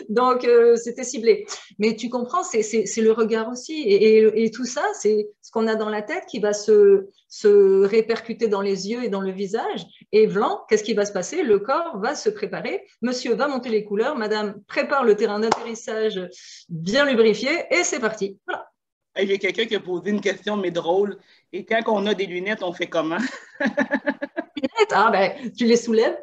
Donc, c'était ciblé. Mais tu comprends, c'est le regard aussi. Et tout ça, c'est ce qu'on a dans la tête qui va se répercuter dans les yeux et dans le visage. Et blanc, qu'est-ce qui va se passer? Le corps va se préparer. Monsieur va monter les couleurs. Madame prépare le terrain d'atterrissage bien lubrifié. Et c'est parti. Voilà. Hey, j'ai quelqu'un qui a posé une question, mais drôle. Et quand on a des lunettes, on fait comment? Lunettes? Ah, ben, tu les soulèves.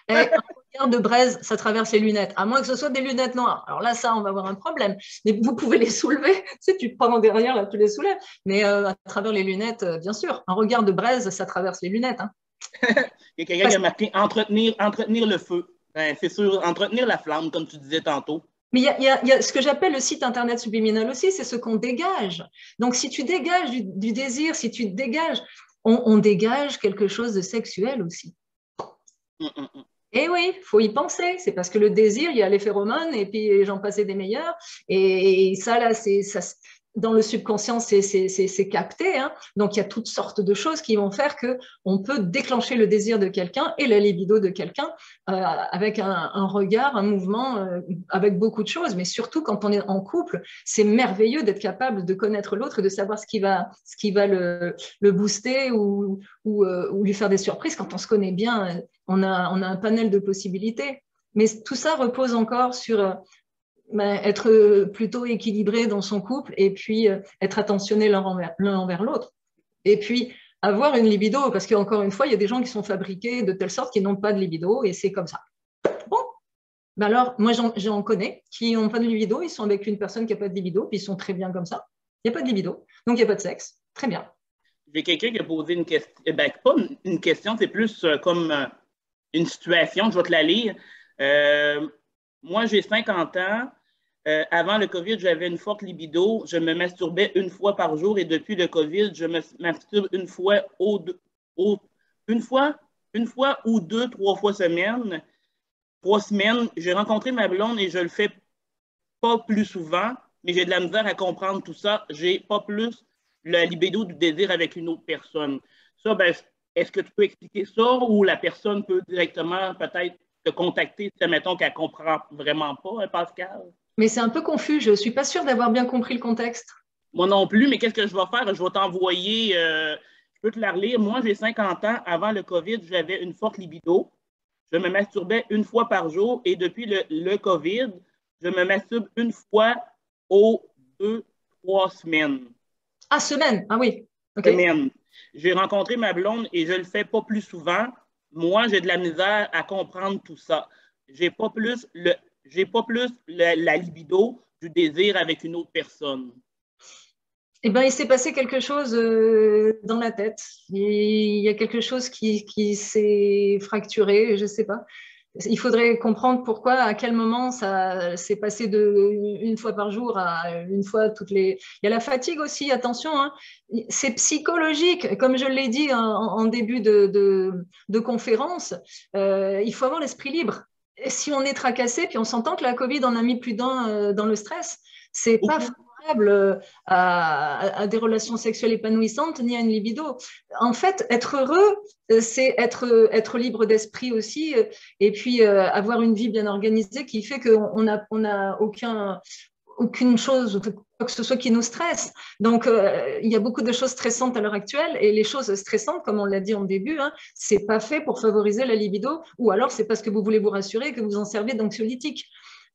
Et un regard de braise, ça traverse les lunettes. À moins que ce soit des lunettes noires. Alors là, ça, on va avoir un problème. Mais vous pouvez les soulever. Tu sais, tu te prends en derrière, là, tu les soulèves. Mais à travers les lunettes, bien sûr. Un regard de braise, ça traverse les lunettes. Hein. Il y a quelqu'un qui a marqué entretenir le feu. Ben, c'est sûr, entretenir la flamme, comme tu disais tantôt. Mais il y a ce que j'appelle le site internet subliminal aussi, c'est ce qu'on dégage. Donc, si tu dégages du désir, si tu dégages, on dégage quelque chose de sexuel aussi. Et oui, il faut y penser. C'est parce que le désir, il y a les phéromones et puis j'en passais des meilleurs. Et ça, là, dans le subconscient, c'est capté. Hein. Donc, il y a toutes sortes de choses qui vont faire qu'on peut déclencher le désir de quelqu'un et la libido de quelqu'un avec un regard, un mouvement, avec beaucoup de choses. Mais surtout, quand on est en couple, c'est merveilleux d'être capable de connaître l'autre et de savoir ce qui va le booster ou lui faire des surprises. Quand on se connaît bien, on a un panel de possibilités. Mais tout ça repose encore sur être plutôt équilibré dans son couple et puis être attentionné l'un envers l'autre. Et puis avoir une libido, parce qu'encore une fois, il y a des gens qui sont fabriqués de telle sorte qu'ils n'ont pas de libido et c'est comme ça. Bon, ben alors, moi j'en connais qui n'ont pas de libido, ils sont avec une personne qui n'a pas de libido, puis ils sont très bien comme ça. Il n'y a pas de libido, donc il n'y a pas de sexe. Très bien. J'ai quelqu'un qui a posé une question, ben, pas une question, c'est plus comme une situation, je vais te la lire. Moi, j'ai 50 ans. Avant le COVID, j'avais une forte libido. Je me masturbais une fois par jour et depuis le COVID, je me masturbe une fois ou deux, 3 fois semaine. 3 semaines. J'ai rencontré ma blonde et je le fais pas plus souvent, mais j'ai de la misère à comprendre tout ça. J'ai pas plus la libido du désir avec une autre personne. Ça, ben, est-ce que tu peux expliquer ça ou la personne peut directement peut-être te contacter si, admettons, qu'elle ne comprend vraiment pas, hein, Pascal? Mais c'est un peu confus, je ne suis pas sûre d'avoir bien compris le contexte. Moi non plus, mais qu'est-ce que je vais faire? Je vais t'envoyer, je peux te la relire. Moi, j'ai 50 ans. Avant le COVID, j'avais une forte libido. Je me masturbais une fois par jour et depuis le COVID, je me masturbe une fois aux 2-3 semaines. Ah, semaine? Ah oui. Okay. Semaine. J'ai rencontré ma blonde et je ne le fais pas plus souvent. Moi, j'ai de la misère à comprendre tout ça. J'ai pas plus la libido du désir avec une autre personne. Eh ben, il s'est passé quelque chose dans la tête. Il y a quelque chose qui s'est fracturé, je ne sais pas. Il faudrait comprendre pourquoi, à quel moment ça s'est passé de une fois par jour à une fois toutes les. Il y a la fatigue aussi, attention, hein. C'est psychologique. Comme je l'ai dit en début de conférence, il faut avoir l'esprit libre. Et si on est tracassé, puis on s'entend que la Covid en a mis plus d'un dans le stress, c'est pas favorable à des relations sexuelles épanouissantes ni à une libido. En fait, être heureux, c'est être libre d'esprit aussi, et puis avoir une vie bien organisée qui fait qu'on n'a aucune chose, quoi que ce soit qui nous stresse. Donc, il y a beaucoup de choses stressantes à l'heure actuelle, et les choses stressantes, comme on l'a dit en début, hein, c'est pas fait pour favoriser la libido, ou alors c'est parce que vous voulez vous rassurer que vous en servez d'anxiolytique.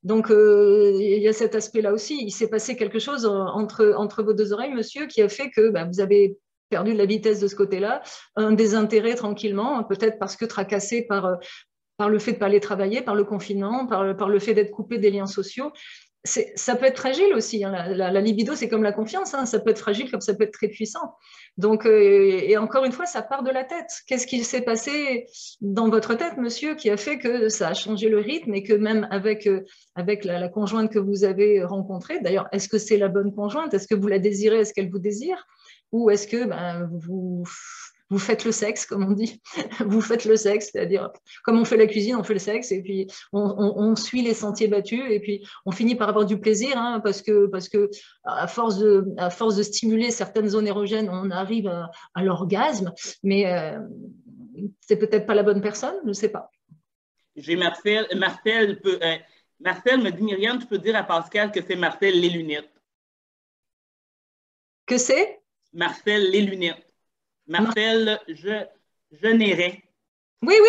Donc, il y a cet aspect-là aussi. Il s'est passé quelque chose entre vos deux oreilles, monsieur, qui a fait que vous avez perdu de la vitesse de ce côté-là, un désintérêt tranquillement, peut-être parce que tracassé par le fait de ne pas aller travailler, par le confinement, par le fait d'être coupé des liens sociaux. Ça peut être fragile aussi, hein. La libido, c'est comme la confiance, hein. Ça peut être fragile comme ça peut être très puissant. Donc, et encore une fois, ça part de la tête. Qu'est-ce qui s'est passé dans votre tête, monsieur, qui a fait que ça a changé le rythme, et que même avec la conjointe que vous avez rencontrée, d'ailleurs, est-ce que c'est la bonne conjointe? Est-ce que vous la désirez? Est-ce qu'elle vous désire? Ou est-ce que vous faites le sexe, comme on dit? Vous faites le sexe, c'est-à-dire, comme on fait la cuisine, on fait le sexe, et puis on suit les sentiers battus, et puis on finit par avoir du plaisir, hein, parce que à force de stimuler certaines zones érogènes, on arrive à l'orgasme, mais c'est peut-être pas la bonne personne, je ne sais pas. J'ai Marcel. Marcel me dit, Myriam, tu peux dire à Pascal que c'est Marcel les lunettes. Que c'est? Marcel les lunettes. Marcel, je n'irai. Oui, oui,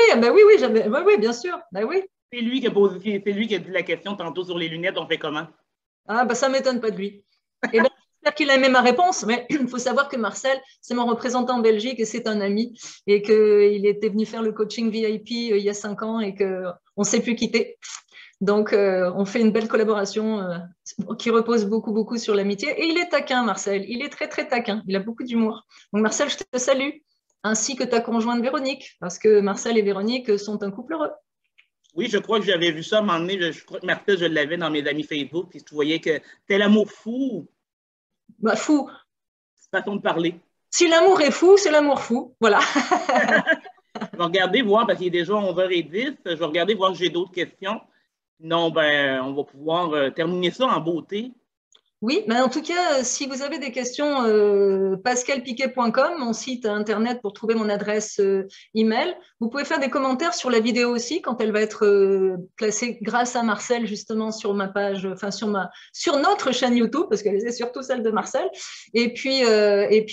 bien sûr. Ben oui. C'est lui qui a dit la question tantôt sur les lunettes, on fait comment? Ah, ça ne m'étonne pas de lui. Eh ben, j'espère qu'il a aimé ma réponse, mais il faut savoir que Marcel, c'est mon représentant en Belgique, et c'est un ami, et qu'il était venu faire le coaching VIP il y a 5 ans, et qu'on ne s'est plus quitté. Donc, on fait une belle collaboration qui repose beaucoup, beaucoup sur l'amitié. Et il est taquin, Marcel. Il est très, très taquin. Il a beaucoup d'humour. Donc, Marcel, je te salue, ainsi que ta conjointe Véronique, parce que Marcel et Véronique sont un couple heureux. Oui, je crois que j'avais vu ça à un moment donné. Je crois que Marcel, je l'avais dans mes amis Facebook, puis tu voyais que c'était l'amour fou. Fou. C'est façon de parler. Si l'amour est fou, c'est l'amour fou. Voilà. Je vais regarder, voir, parce qu'il est déjà 11h10. Je vais regarder, voir si j'ai d'autres questions. Non, on va pouvoir terminer ça en beauté. Oui, mais en tout cas, si vous avez des questions, pascalpiquet.com, mon site internet pour trouver mon adresse email. Vous pouvez faire des commentaires sur la vidéo aussi quand elle va être placée grâce à Marcel justement sur ma page, enfin sur notre chaîne YouTube, parce que c'est surtout celle de Marcel. Et puis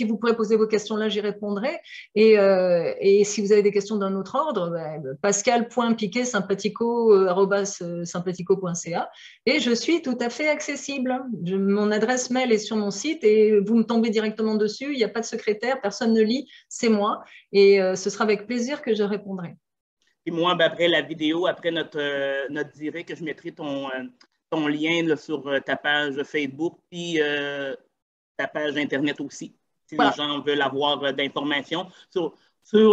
vous pourrez poser vos questions là, j'y répondrai. Et si vous avez des questions d'un autre ordre, pascal.piquet sympathico@sympathico.ca, et je suis tout à fait accessible. Mon adresse mail est sur mon site, et vous me tombez directement dessus. Il n'y a pas de secrétaire, personne ne lit, c'est moi. Et ce sera avec plaisir que je répondrai. Et moi, après la vidéo, après notre direct, je mettrai ton lien là, sur ta page Facebook, puis ta page Internet aussi, si voilà. Les gens veulent avoir d'informations sur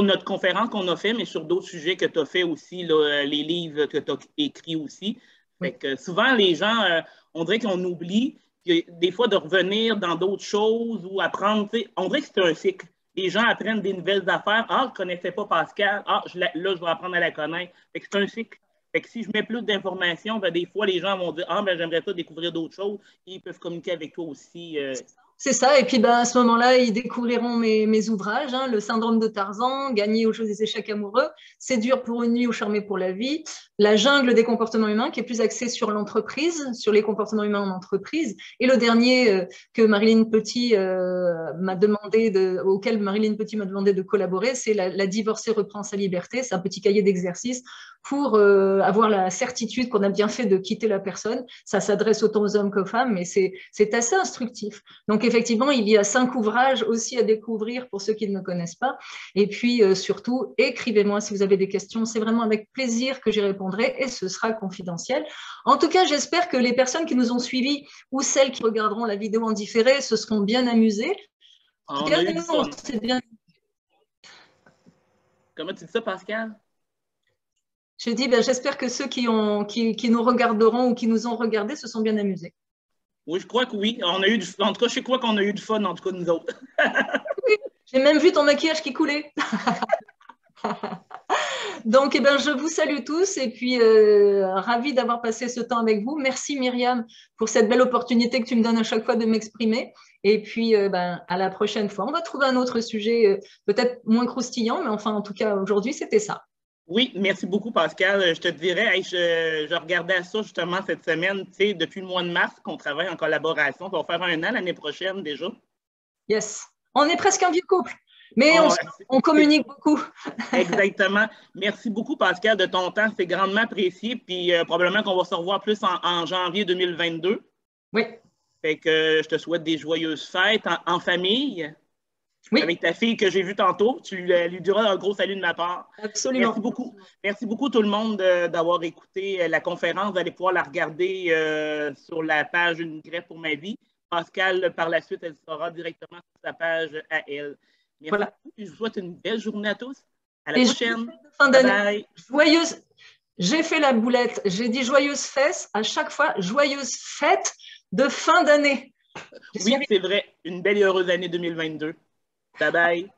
notre conférence qu'on a fait, mais sur d'autres sujets que tu as fait aussi, là, les livres que tu as écrits aussi. Fait que souvent, les gens, on dirait qu'on oublie des fois de revenir dans d'autres choses ou apprendre. On dirait que c'est un cycle. Les gens apprennent des nouvelles affaires. Ah, je ne connaissais pas Pascal. Ah, là, je vais apprendre à la connaître. Fait que c'est un cycle. Fait que si je mets plus d'informations, des fois, les gens vont dire ah, j'aimerais ça découvrir d'autres choses. Et ils peuvent communiquer avec toi aussi. C'est ça, et puis à ce moment-là, ils découvriront mes ouvrages, hein, Le syndrome de Tarzan, Gagner au jeu des échecs amoureux, Séduire pour une nuit ou charmer pour la vie, La jungle des comportements humains, qui est plus axé sur l'entreprise, sur les comportements humains en entreprise, et le dernier que Marilyn Petit m'a demandé, auquel Marilyn Petit m'a demandé de collaborer, c'est la divorcée reprend sa liberté. C'est un petit cahier d'exercices pour avoir la certitude qu'on a bien fait de quitter la personne. Ça s'adresse autant aux hommes qu'aux femmes, mais c'est assez instructif. Donc effectivement, il y a 5 ouvrages aussi à découvrir pour ceux qui ne me connaissent pas. Et puis surtout, écrivez-moi si vous avez des questions. C'est vraiment avec plaisir que j'y répondrai et ce sera confidentiel. En tout cas, j'espère que les personnes qui nous ont suivis ou celles qui regarderont la vidéo en différé se seront bien amusées. On a eu du fun. Bien... Comment tu dis ça, Pascal? J'ai dit, j'espère que ceux qui nous regarderont ou qui nous ont regardés se sont bien amusés. Oui, je crois que oui. On a eu du... En tout cas, je crois qu'on a eu du fun, en tout cas, nous autres. Oui, j'ai même vu ton maquillage qui coulait. Donc, je vous salue tous et puis ravie d'avoir passé ce temps avec vous. Merci Myriam pour cette belle opportunité que tu me donnes à chaque fois de m'exprimer. Et puis, à la prochaine fois. On va trouver un autre sujet peut-être moins croustillant, mais enfin, en tout cas, aujourd'hui, c'était ça. Oui, merci beaucoup, Pascal. Je te dirais, je regardais ça justement cette semaine, tu sais, depuis le mois de mars qu'on travaille en collaboration. Ça va faire 1 an l'année prochaine déjà. Yes. On est presque un vieux couple, mais on communique beaucoup. Exactement. Merci beaucoup, Pascal, de ton temps. C'est grandement apprécié. Puis probablement qu'on va se revoir plus en janvier 2022. Oui. Fait que je te souhaite des joyeuses fêtes en famille. Oui. Avec ta fille que j'ai vue tantôt. Tu lui diras un gros salut de ma part. Absolument. Merci beaucoup. Merci beaucoup tout le monde d'avoir écouté la conférence. Vous allez pouvoir la regarder sur la page Une greffe pour ma vie. Pascal, par la suite, elle sera directement sur sa page à elle. Merci voilà. beaucoup. Je vous souhaite une belle journée à tous. À la prochaine. Fin d'année. Joyeuse. J'ai fait la boulette. J'ai dit joyeuse fesse. À chaque fois, joyeuse fête de fin d'année. Oui, c'est vrai. Une belle et heureuse année 2022. Bye bye.